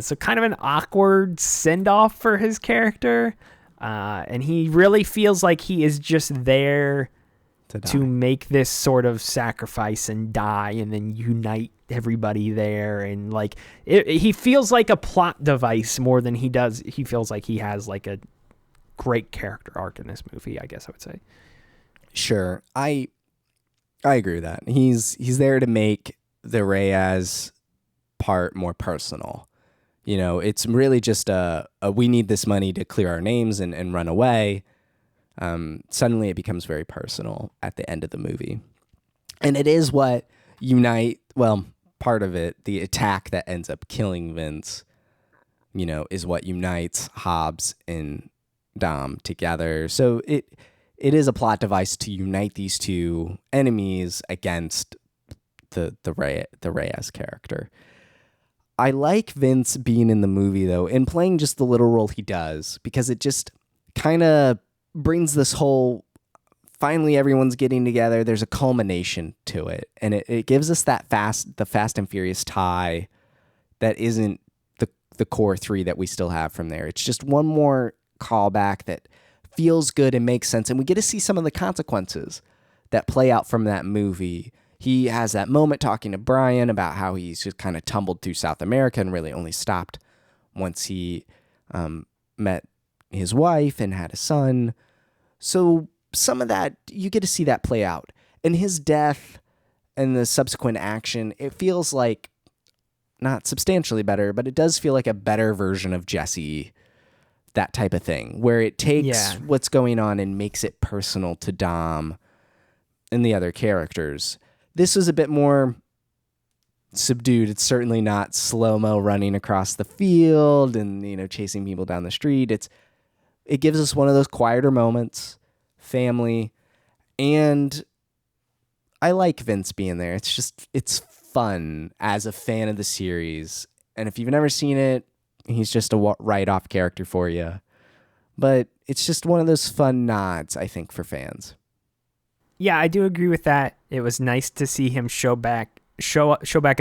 So kind of an awkward send-off for his character. And he really feels like he is just there to make this sort of sacrifice and die and then unite everybody there. And like, he feels like a plot device more than he feels like he has like a great character arc in this movie, I guess I would say. Sure. I agree with that. He's there to make the Reyes part more personal. You know, it's really just we need this money to clear our names and run away. Suddenly it becomes very personal at the end of the movie. And it is what part of it, the attack that ends up killing Vince, you know, is what unites Hobbs and Dom together. So it is a plot device to unite these two enemies against the Reyes character. I like Vince being in the movie, though, and playing just the little role he does, because it just kind of brings this whole, finally everyone's getting together, there's a culmination to it, and it gives us the Fast and Furious tie that isn't the core 3 that we still have from there. It's just one more callback that feels good and makes sense, and we get to see some of the consequences that play out from that movie. He has that moment talking to Brian about how he's just kind of tumbled through South America and really only stopped once he met his wife and had a son. So some of that, you get to see that play out. And his death and the subsequent action, it feels like not substantially better, but it does feel like a better version of Jesse, that type of thing, where it takes what's going on and makes it personal to Dom and the other characters. This was a bit more subdued. It's certainly not slow-mo running across the field and, you know, chasing people down the street. It gives us one of those quieter moments, family, and I like Vince being there. It's fun as a fan of the series. And if you've never seen it, he's just a write-off character for you. But it's just one of those fun nods, I think, for fans. Yeah, I do agree with that. It was nice to see him show back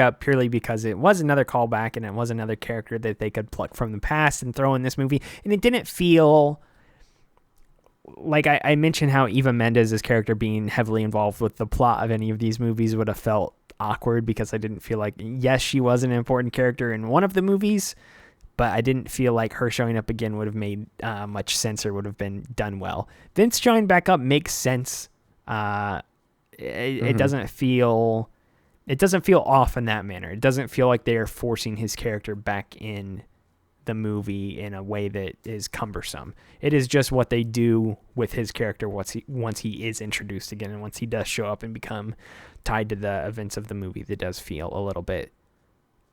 up purely because it was another callback and it was another character that they could pluck from the past and throw in this movie. And it didn't feel like I mentioned how Eva Mendes' character being heavily involved with the plot of any of these movies would have felt awkward, because I didn't feel like, yes, she was an important character in one of the movies, but I didn't feel like her showing up again would have made much sense or would have been done well. Vince showing back up makes sense. It doesn't feel off in that manner. It doesn't feel like they are forcing his character back in the movie in a way that is cumbersome. It is just what they do with his character once he is introduced again, and once he does show up and become tied to the events of the movie. That does feel a little bit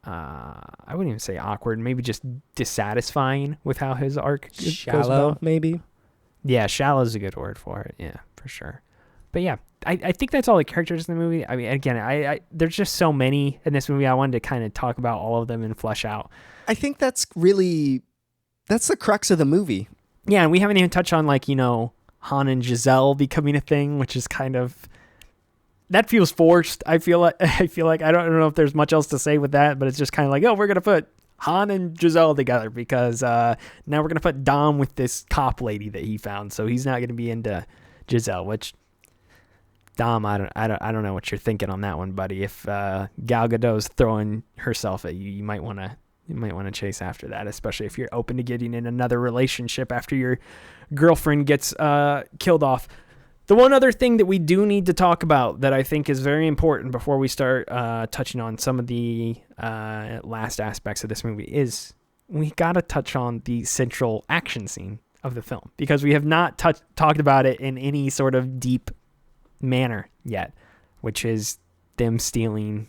I wouldn't even say awkward, maybe just dissatisfying with how his arc goes about. Maybe. Yeah, shallow is a good word for it. Yeah, for sure. But yeah, I think that's all the characters in the movie. I mean, again, I there's just so many in this movie. I wanted to kind of talk about all of them and flesh out. I think that's the crux of the movie. Yeah, and we haven't even touched on, like, you know, Han and Giselle becoming a thing, which is kind of, that feels forced. I feel like I don't know if there's much else to say with that, but it's just kind of like, oh, we're gonna put Han and Giselle together because now we're gonna put Dom with this cop lady that he found, so he's not gonna be into Giselle. Which, Dom, I don't know what you're thinking on that one, buddy. If Gal Gadot's throwing herself at you, you might want to chase after that, especially if you're open to getting in another relationship after your girlfriend gets killed off. The one other thing that we do need to talk about that I think is very important before we start touching on some of the last aspects of this movie is we got to touch on the central action scene of the film, because we have not talked about it in any sort of deep manner yet, which is them stealing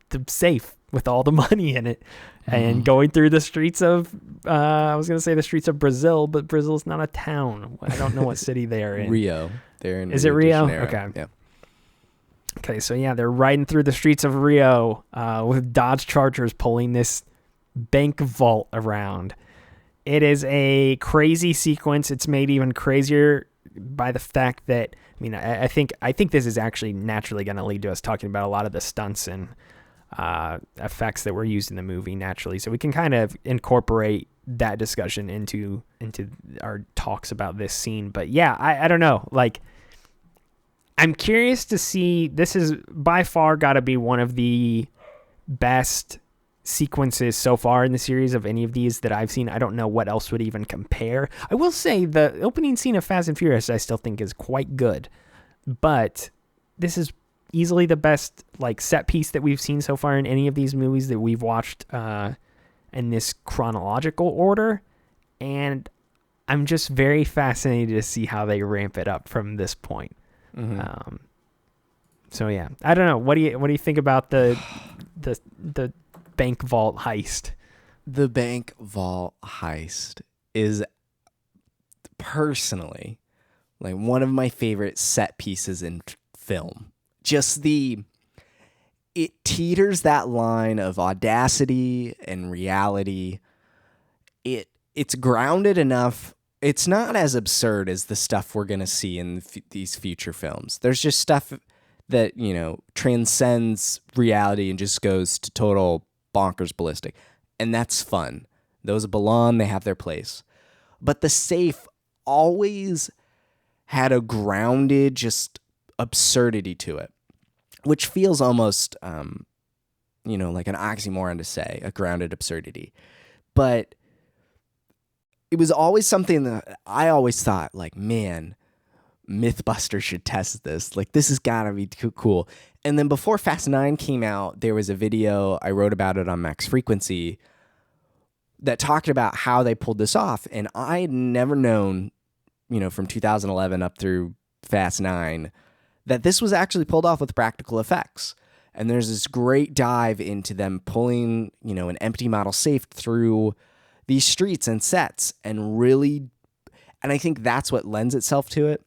the safe with all the money in it and going through the streets of, I was going to say the streets of Brazil, but Brazil's not a town. I don't know what city they are in. Rio. They're in Is it Rio? de Janeiro. Okay. Yeah. Okay, so yeah, they're riding through the streets of Rio with Dodge Chargers pulling this bank vault around. It is a crazy sequence. It's made even crazier by the fact that, I mean, I think this is actually naturally going to lead to us talking about a lot of the stunts and effects that were used in the movie naturally. So we can kind of incorporate that discussion into our talks about this scene. But yeah, I don't know. Like, I'm curious to see, this is by far got to be one of the best sequences so far in the series of any of these that I've seen. I don't know what else would even compare. I will say the opening scene of Fast and Furious I still think is quite good, but this is easily the best like set piece that we've seen so far in any of these movies that we've watched in this chronological order, and I'm just very fascinated to see how they ramp it up from this point. So yeah, I don't know. What do you think about the bank vault heist? The bank vault heist is personally like one of my favorite set pieces in film. Just it teeters that line of audacity and reality. It's grounded enough. It's not as absurd as the stuff we're going to see in these future films. There's just stuff that, you know, transcends reality and just goes to total bonkers ballistic. And that's fun. Those belong, they have their place. But the safe always had a grounded, just absurdity to it, which feels almost, like an oxymoron to say, a grounded absurdity. But it was always something that I always thought, like, man, Mythbusters should test this. Like, this has got to be too cool. And then before Fast 9 came out, there was a video, I wrote about it on Max Frequency, that talked about how they pulled this off. And I had never known, from 2011 up through Fast 9, that this was actually pulled off with practical effects. And there's this great dive into them pulling, an empty model safe through these streets and sets, and I think that's what lends itself to it,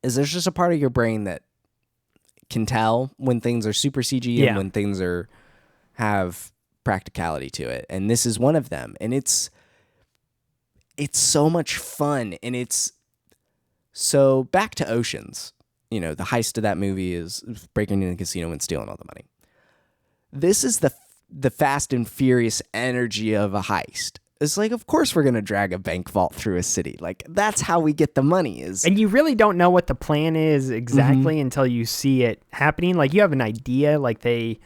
is there's just a part of your brain that can tell when things are super CG and when things have practicality to it. And this is one of them. And it's so much fun. And so back to Oceans, the heist of that movie is breaking into the casino and stealing all the money. This is the Fast and Furious energy of a heist. It's like, of course we're going to drag a bank vault through a city. Like, that's how we get the money. And you really don't know what the plan is exactly until you see it happening. Like, you have an idea, like they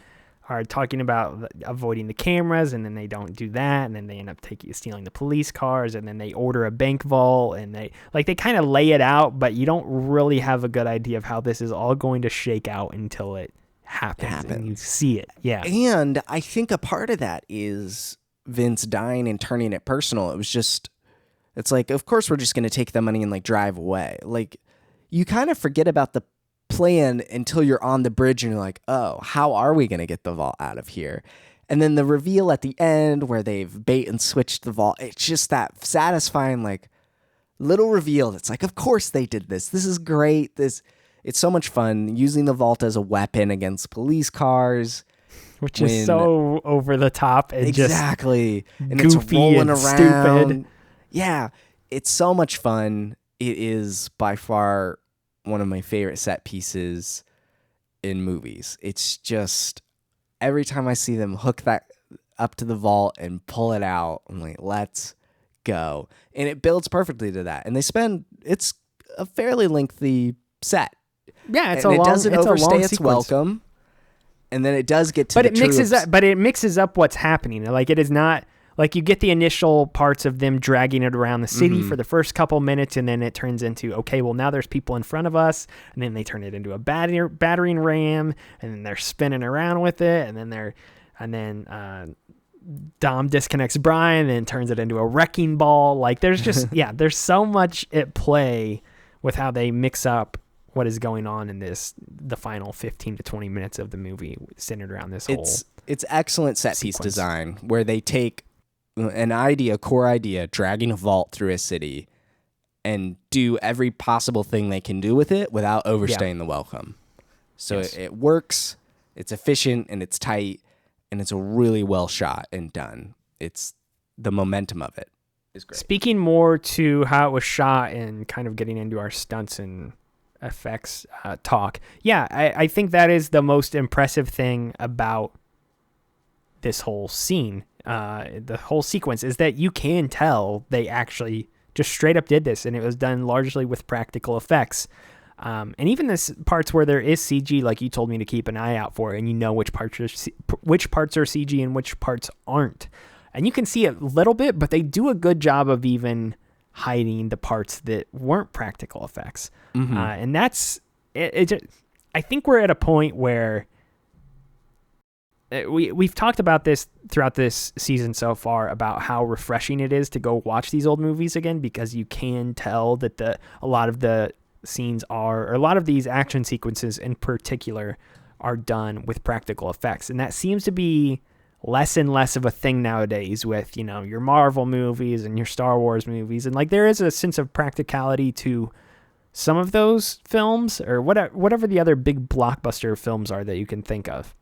are talking about avoiding the cameras, and then they don't do that, and then they end up stealing the police cars, and then they order a bank vault, and they kind of lay it out, but you don't really have a good idea of how this is all going to shake out until it happens. And you see it. Yeah. And I think a part of that is Vince dying and turning it personal. It's like, of course we're just going to take the money and like drive away. Like, you kind of forget about the plan until you're on the bridge and you're like, oh, how are we going to get the vault out of here? And then the reveal at the end where they've bait and switched the vault, it's just that satisfying like little reveal. It's like, of course they did this. This is great. It's so much fun using the vault as a weapon against police cars. Which is so over the top and exactly. Just and goofy it's rolling and around. stupid. Yeah, it's so much fun. It is by far one of my favorite set pieces in movies. It's just every time I see them hook that up to the vault and pull it out, I'm like, let's go. And it builds perfectly to that. And it's a fairly lengthy set. Yeah, it doesn't overstay its welcome. And then it does get to it mixes up what's happening. Like, it is not Like you get the initial parts of them dragging it around the city for the first couple minutes, and then it turns into, okay, well now there's people in front of us, and then they turn it into a battering ram, and then they're spinning around with it, and then Dom disconnects Brian and turns it into a wrecking ball. Like there's just there's so much at play with how they mix up what is going on in the final 15 to 20 minutes of the movie centered around this it's excellent set piece design where they take an core idea, dragging a vault through a city, and do every possible thing they can do with it without overstaying the welcome. So it works, it's efficient, and it's tight, and it's a really well shot and done. It's the momentum of it is great. Speaking more to how it was shot and kind of getting into our stunts and effects talk. Yeah, I think that is the most impressive thing about this whole scene, the whole sequence, is that you can tell they actually just straight up did this, and it was done largely with practical effects. And even this parts where there is CG, like you told me to keep an eye out for, and you know which parts are CG and which parts aren't. And you can see it a little bit, but they do a good job of even hiding the parts that weren't practical effects. And that's it. I think we're at a point where we've talked about this throughout this season so far, about how refreshing it is to go watch these old movies again, because you can tell that a lot of the scenes a lot of these action sequences in particular are done with practical effects. And that seems to be less and less of a thing nowadays with, your Marvel movies and your Star Wars movies. And like, there is a sense of practicality to some of those films, or whatever the other big blockbuster films are that you can think of.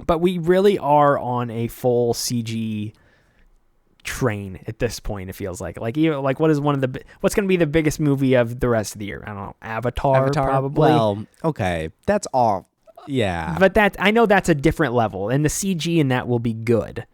But we really are on a full CG train at this point. It feels like what is what's going to be the biggest movie of the rest of the year? I don't know. Avatar probably. Well, okay. That's all. Yeah. But I know that's a different level, and the CG in that will be good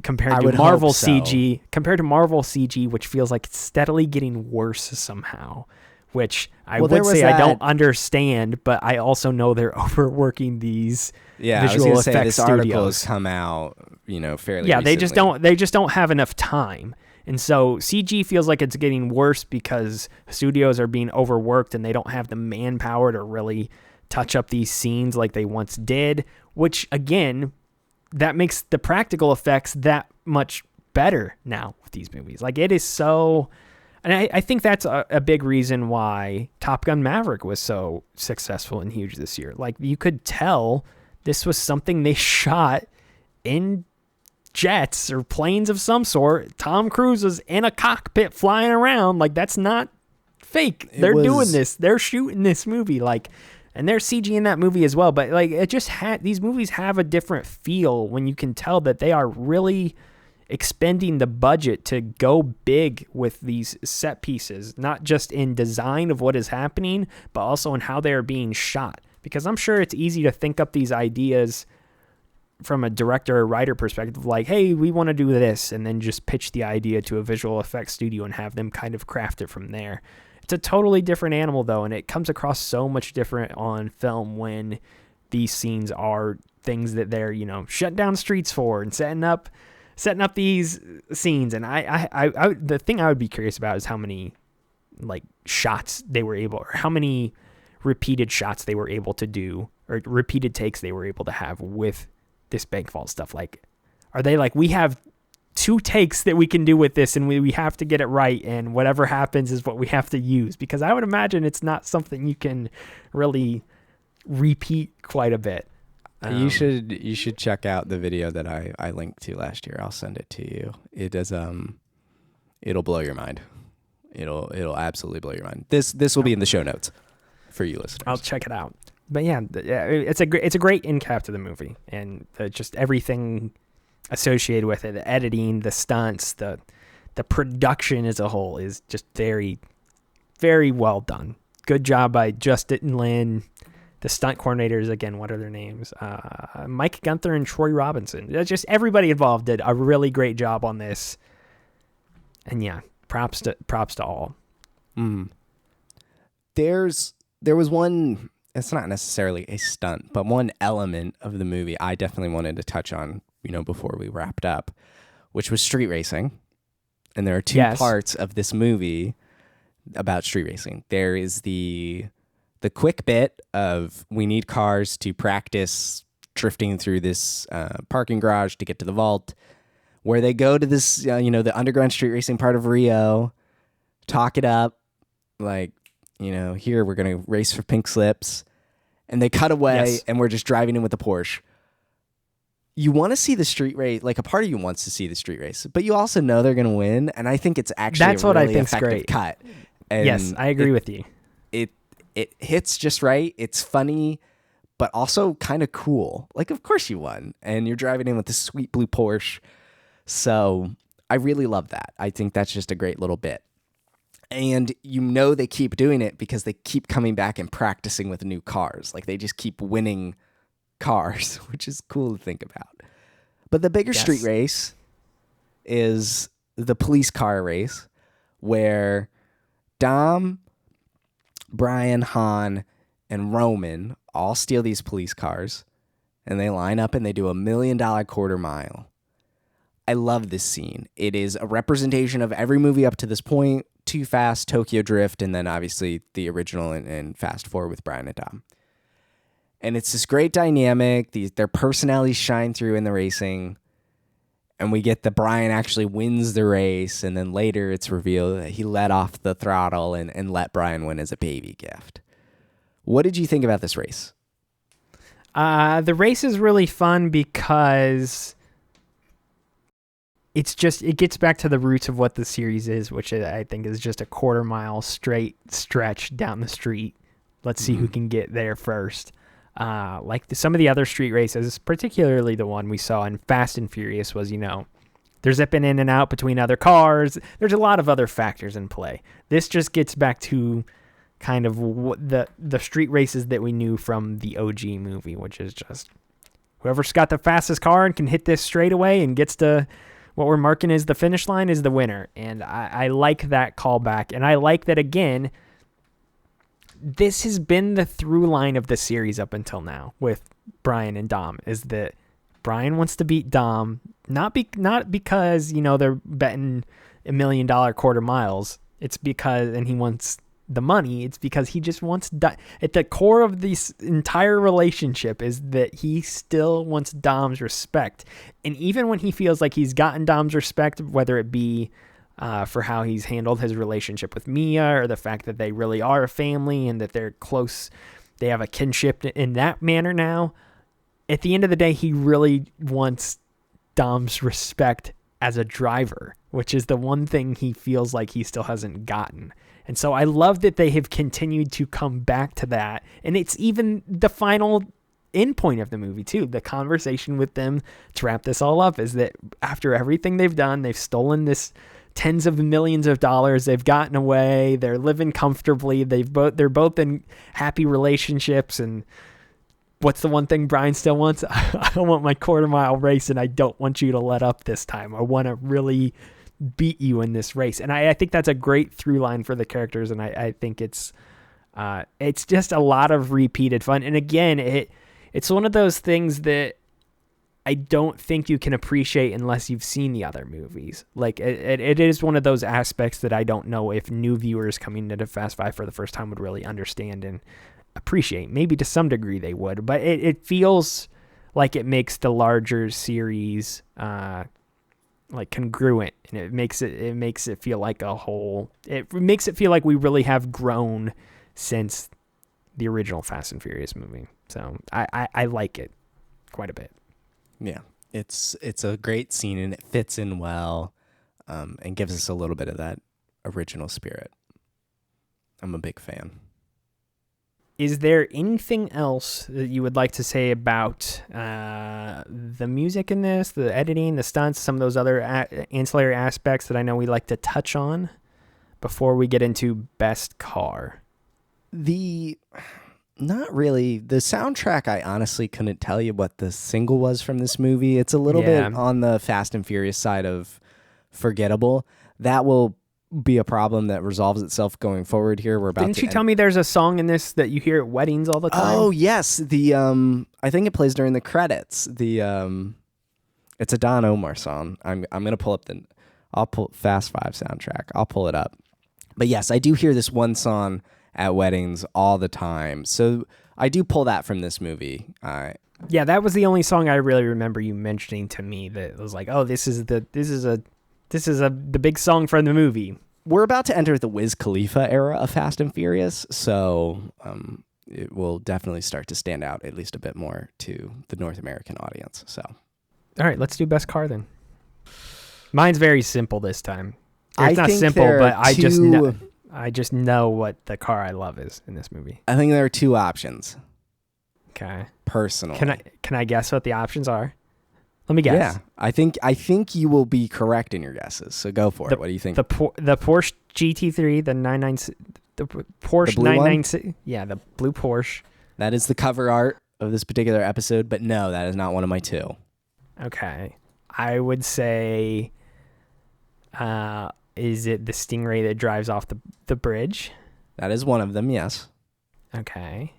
compared to Marvel CG. Compared to Marvel CG, which feels like it's steadily getting worse somehow, which I would say I don't understand, but I also know they're overworking these visual effects this studios. Article has come out, fairly recently. they just don't have enough time. And so CG feels like it's getting worse because studios are being overworked and they don't have the manpower to really touch up these scenes like they once did, which again, that makes the practical effects that much better now with these movies. Like it is so, and I think that's a big reason why Top Gun Maverick was so successful and huge this year. Like you could tell this was something they shot in jets or planes of some sort. Tom Cruise was in a cockpit flying around. Like that's not fake. They're doing this. They're shooting this movie. Like, and there's CG in that movie as well. But like it just these movies have a different feel when you can tell that they are really expending the budget to go big with these set pieces, not just in design of what is happening, but also in how they are being shot. Because I'm sure it's easy to think up these ideas from a director or writer perspective, like, hey, we want to do this, and then just pitch the idea to a visual effects studio and have them kind of craft it from there. It's a totally different animal, though, and it comes across so much different on film when these scenes are things that they're, shutting down streets for and setting up these scenes. And I the thing I would be curious about is how many shots they were able, or how many repeated shots they were able to do, or repeated takes they were able to have with this bank vault stuff. Like, are they like, we have 2 takes that we can do with this, and we have to get it right, and whatever happens is what we have to use? Because I would imagine it's not something you can really repeat quite a bit. You should check out the video that I linked to last year. I'll send it to you. It does it'll blow your mind. It'll absolutely blow your mind. This will be in the show notes for you listeners. I'll check it out. But yeah, it's a great end cap to the movie, and just everything associated with it, the editing, the stunts, the production as a whole is just very, very well done. Good job by Justin Lin. The stunt coordinators, again, what are their names? Mike Gunther and Troy Robinson. Just everybody involved did a really great job on this. And yeah, props to all. There was one, it's not necessarily a stunt, but one element of the movie I definitely wanted to touch on, before we wrapped up, which was street racing. And there are two parts of this movie about street racing. There is the quick bit of we need cars to practice drifting through this parking garage to get to the vault, where they go to this, the underground street racing part of Rio, talk it up, like, here we're going to race for pink slips, and they cut away and we're just driving in with the Porsche. You want to see the street race, like a part of you wants to see the street race, but you also know they're going to win, and I think it's actually a really effective cut. And yes, I agree with you. It hits just right. It's funny, but also kind of cool. Like, of course you won, and you're driving in with this sweet blue Porsche. So I really love that. I think that's just a great little bit. And they keep doing it because they keep coming back and practicing with new cars. Like, they just keep winning cars, which is cool to think about. But the bigger street race is the police car race, where Dom, Brian, Han, and Roman all steal these police cars, and they line up and they do $1 million quarter mile. I love this scene. It is a representation of every movie up to this point: Too Fast, Tokyo Drift, and then obviously the original and Fast 4 with Brian and Dom. And it's this great dynamic. Their personalities shine through in the racing. And we get that Brian actually wins the race, and then later it's revealed that he let off the throttle and let Brian win as a baby gift. What did you think about this race? The race is really fun because it gets back to the roots of what the series is, which I think is just a quarter mile straight stretch down the street. Let's see who can get there first. Some of the other street races, particularly the one we saw in Fast and Furious, was, they're zipping in and out between other cars. There's a lot of other factors in play. This just gets back to kind of the street races that we knew from the OG movie, which is just whoever's got the fastest car and can hit this straightaway and gets to what we're marking as the finish line is the winner. And I like that callback. And I like that, again, this has been the through line of the series up until now with Brian and Dom, is that Brian wants to beat Dom, not because, they're betting $1 million quarter miles. It's because, and he wants the money, it's because he just wants, at the core of this entire relationship is that he still wants Dom's respect. And even when he feels like he's gotten Dom's respect, whether it be for how he's handled his relationship with Mia, or the fact that they really are a family and that they're close, they have a kinship in that manner now, at the end of the day, he really wants Dom's respect as a driver, which is the one thing he feels like he still hasn't gotten. And so I love that they have continued to come back to that. And it's even the final end point of the movie too. The conversation with them to wrap this all up is that after everything they've done, they've stolen this tens of millions of dollars. They've gotten away. They're living comfortably. They're both in happy relationships. And what's the one thing Brian still wants? I want my quarter mile race, and I don't want you to let up this time. I want to really beat you in this race. And I think that's a great through line for the characters. And I think it's just a lot of repeated fun. And again, it's one of those things that I don't think you can appreciate unless you've seen the other movies. Like it is one of those aspects that I don't know if new viewers coming into Fast Five for the first time would really understand and appreciate. Maybe to some degree they would, but it feels like it makes the larger series like congruent, and it makes it feel like a whole. It makes it feel like we really have grown since the original Fast and Furious movie. So I like it quite a bit. Yeah, it's a great scene, and it fits in well, and gives us a little bit of that original spirit. I'm a big fan. Is there anything else that you would like to say about the music in this, the editing, the stunts, some of those other ancillary aspects that I know we like to touch on before we get into best car? Not really. The soundtrack, I honestly couldn't tell you what the single was from this movie. It's a little bit on the Fast and Furious side of forgettable. That will be a problem that resolves itself going forward here. Didn't you tell me there's a song in this that you hear at weddings all the time? Oh, yes. I think it plays during the credits. It's a Don Omar song. I'm gonna pull up I'll pull Fast Five soundtrack. I'll pull it up. But yes, I do hear this one song at weddings all the time. So I do pull that from this movie. Yeah, that was the only song I really remember you mentioning to me that was like, oh, this is the big song from the movie. We're about to enter the Wiz Khalifa era of Fast and Furious, so it will definitely start to stand out at least a bit more to the North American audience. So, all right, let's do best car then. Mine's very simple this time. It's not simple, but I just know what the car I love is in this movie. I think there are two options. Okay. Personally, can I guess what the options are? Let me guess. Yeah, I think you will be correct in your guesses. So go for it. What do you think? The Porsche GT3, the Porsche 996. Yeah, the blue Porsche. That is the cover art of this particular episode, but no, that is not one of my two. Okay. I would say, is it the Stingray that drives off the bridge? That is one of them, yes. Okay.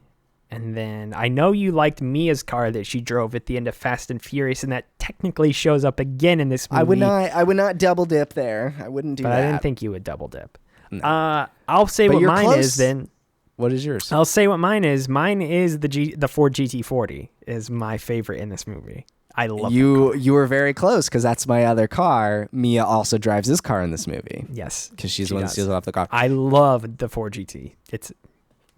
And then I know you liked Mia's car that she drove at the end of Fast and Furious, and that technically shows up again in this movie. I would not double dip there. I wouldn't do that. But I didn't think you would double dip. No. I'll say what mine close. is then. What is yours? I'll say what mine is. Mine is the Ford GT40 is my favorite in this movie. I love you. You were very close because that's my other car. Mia also drives this car in this movie. Yes, because she's the one who steals off the car. I love the Ford GT.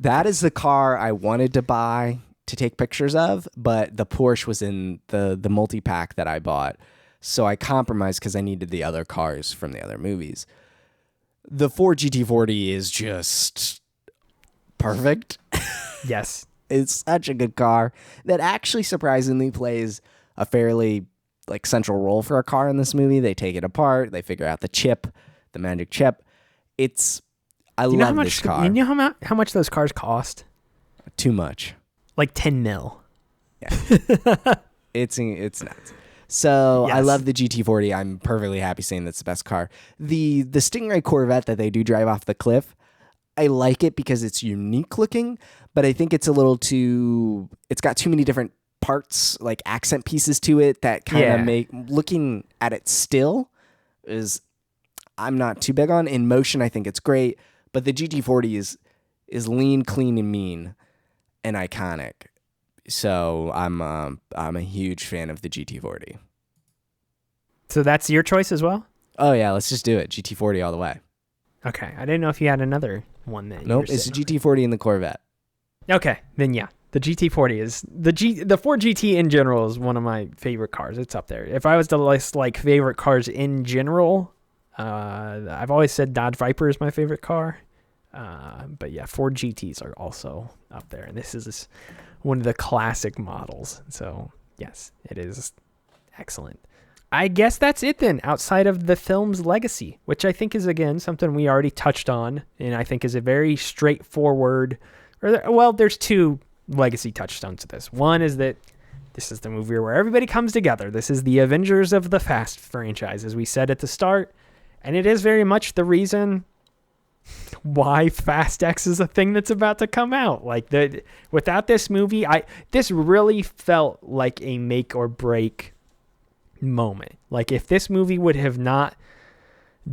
That is the car I wanted to buy to take pictures of, but the Porsche was in the multi-pack that I bought. So I compromised because I needed the other cars from the other movies. The Ford GT40 is just perfect. Yes. It's such a good car that actually surprisingly plays a fairly central role for a car in this movie. They take it apart. They figure out the magic chip. I love this car. You know how much those cars cost? Too much. Like 10 mil. Yeah. It's nuts. So yes. I love the GT40. I'm perfectly happy saying that's the best car. The Stingray Corvette that they do drive off the cliff, I like it because it's unique looking, but I think it's it's got too many different parts, like accent pieces to it that kind of make looking at it still I'm not too big on. In motion, I think it's great, but the GT40 is lean, clean, and mean and iconic. So I'm a huge fan of the GT40. So that's your choice as well? Oh yeah, let's just do it. GT40 all the way. Okay, I didn't know if you had another one that. Nope, it's a GT40 in the Corvette. Okay, then yeah, the GT40 is the Ford GT in general is one of my favorite cars. It's up there. If I was to list favorite cars in general, I've always said Dodge Viper is my favorite car. But yeah, Ford GTs are also up there, and this is one of the classic models. So yes, it is excellent. I guess that's it then, outside of the film's legacy, which I think is, again, something we already touched on, and I think is a very straightforward, there's two legacy touchstones to this. One is that this is the movie where everybody comes together. This is the Avengers of the Fast franchise, as we said at the start, and it is very much the reason why Fast X is a thing that's about to come out. Without this movie, this really felt like a make or break moment. If this movie would have not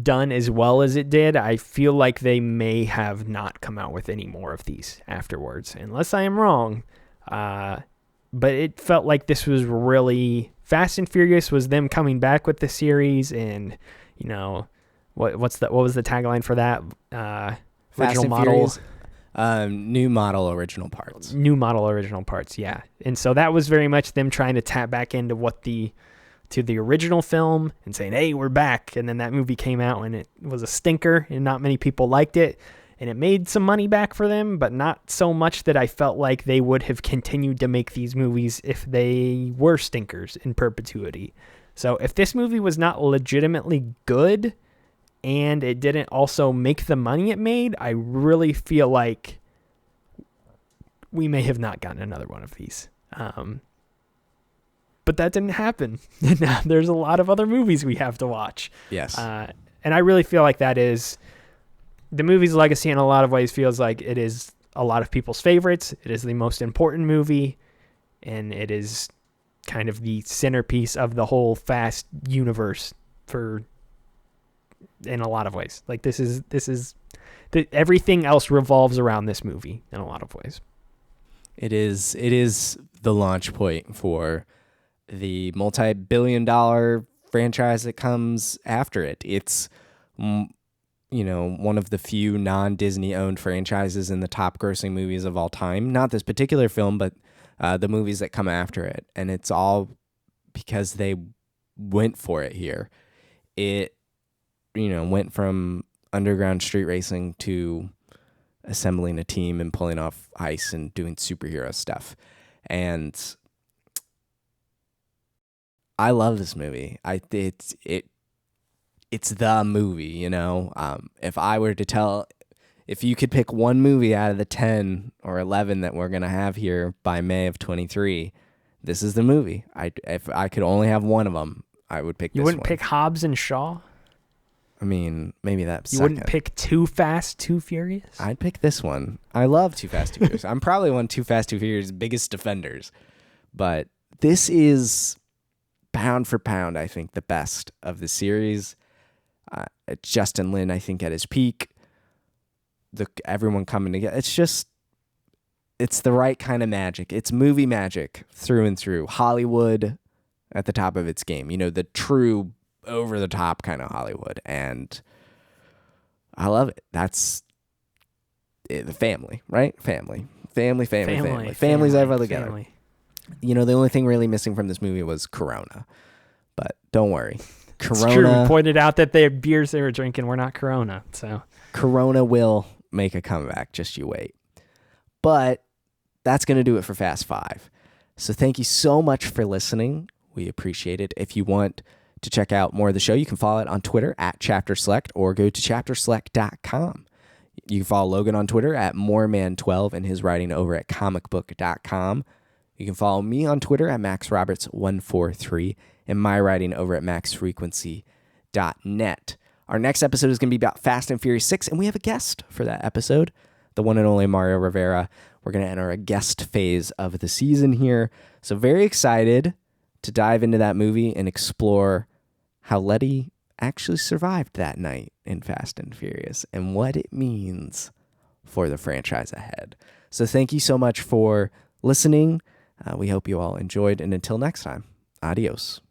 done as well as it did, I feel like they may have not come out with any more of these afterwards, unless I am wrong. But it felt like this was really Fast and Furious was them coming back with the series, and what was the tagline for that? Original models. New model original parts. New model original parts, yeah. And so that was very much them trying to tap back into the original film and saying, hey, we're back. And then that movie came out and it was a stinker and not many people liked it. And it made some money back for them, but not so much that I felt like they would have continued to make these movies if they were stinkers in perpetuity. So if this movie was not legitimately good and it didn't also make the money it made, I really feel like we may have not gotten another one of these. But that didn't happen. Now there's a lot of other movies we have to watch. Yes. And I really feel like that is the movie's legacy in a lot of ways feels like it is a lot of people's favorites. It is the most important movie, and it is kind of the centerpiece of the whole Fast universe in a lot of ways. Like this is everything else revolves around this movie in a lot of ways. It is the launch point for the multi-billion-dollar franchise that comes after it. It's, one of the few non-Disney owned franchises in the top grossing movies of all time. Not this particular film, but the movies that come after it. And it's all because they went for it here. It, went from underground street racing to assembling a team and pulling off heists and doing superhero stuff. And I love this movie. It's the movie, if you could pick one movie out of the 10 or 11 that we're going to have here by May of 23, this is the movie. If I could only have one of them, I would pick this one. You wouldn't pick Hobbs and Shaw? I mean, maybe that's You wouldn't pick Too Fast, Too Furious? I'd pick this one. I love Too Fast, Too Furious. I'm probably one of Too Fast, Too Furious' biggest defenders. But this is, pound for pound, I think, the best of the series. Justin Lin, I think, at his peak. Everyone coming together. It's the right kind of magic. It's movie magic through and through. Hollywood at the top of its game. The true over-the-top kind of Hollywood. And I love it. That's the family, right? Family. Families ever together. The only thing really missing from this movie was Corona. But don't worry. Corona. It's true. We pointed out that the beers they were drinking were not Corona. So Corona will make a comeback. Just you wait. But that's going to do it for Fast 5. So thank you so much for listening. We appreciate it. If you want to check out more of the show, you can follow it on Twitter at ChapterSelect or go to chapterselect.com. You can follow Logan on Twitter at Moreman12 and his writing over at comicbook.com. You can follow me on Twitter at MaxRoberts143 and my writing over at maxfrequency.net. Our next episode is going to be about Fast and Furious 6, and we have a guest for that episode, the one and only Mario Rivera. We're going to enter a guest phase of the season here. So very excited to dive into that movie and explore how Letty actually survived that night in Fast and Furious and what it means for the franchise ahead. So thank you so much for listening. We hope you all enjoyed, and until next time, adios.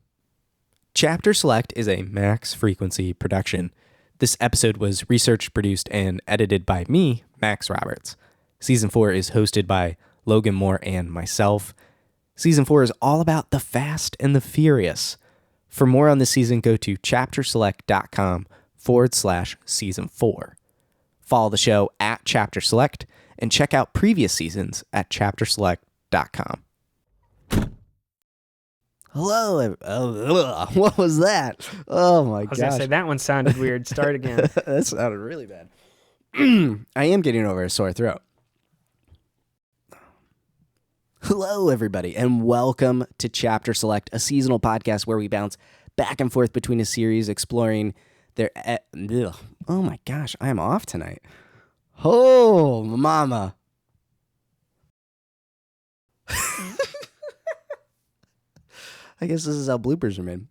Chapter Select is a Max Frequency production. This episode was researched, produced, and edited by me, Max Roberts. Season 4 is hosted by Logan Moore and myself. Season 4 is all about the Fast and the Furious. For more on this season, go to chapterselect.com/season 4. Follow the show at Chapter Select and check out previous seasons at chapterselect.com. Hello. What was that? Oh my gosh. I was going to say, that one sounded weird. Start again. That sounded really bad. I am getting over a sore throat. Hello, everybody, and welcome to Chapter Select, a seasonal podcast where we bounce back and forth between a series exploring their... Oh my gosh, I am off tonight. Oh, mama. I guess this is how bloopers are made.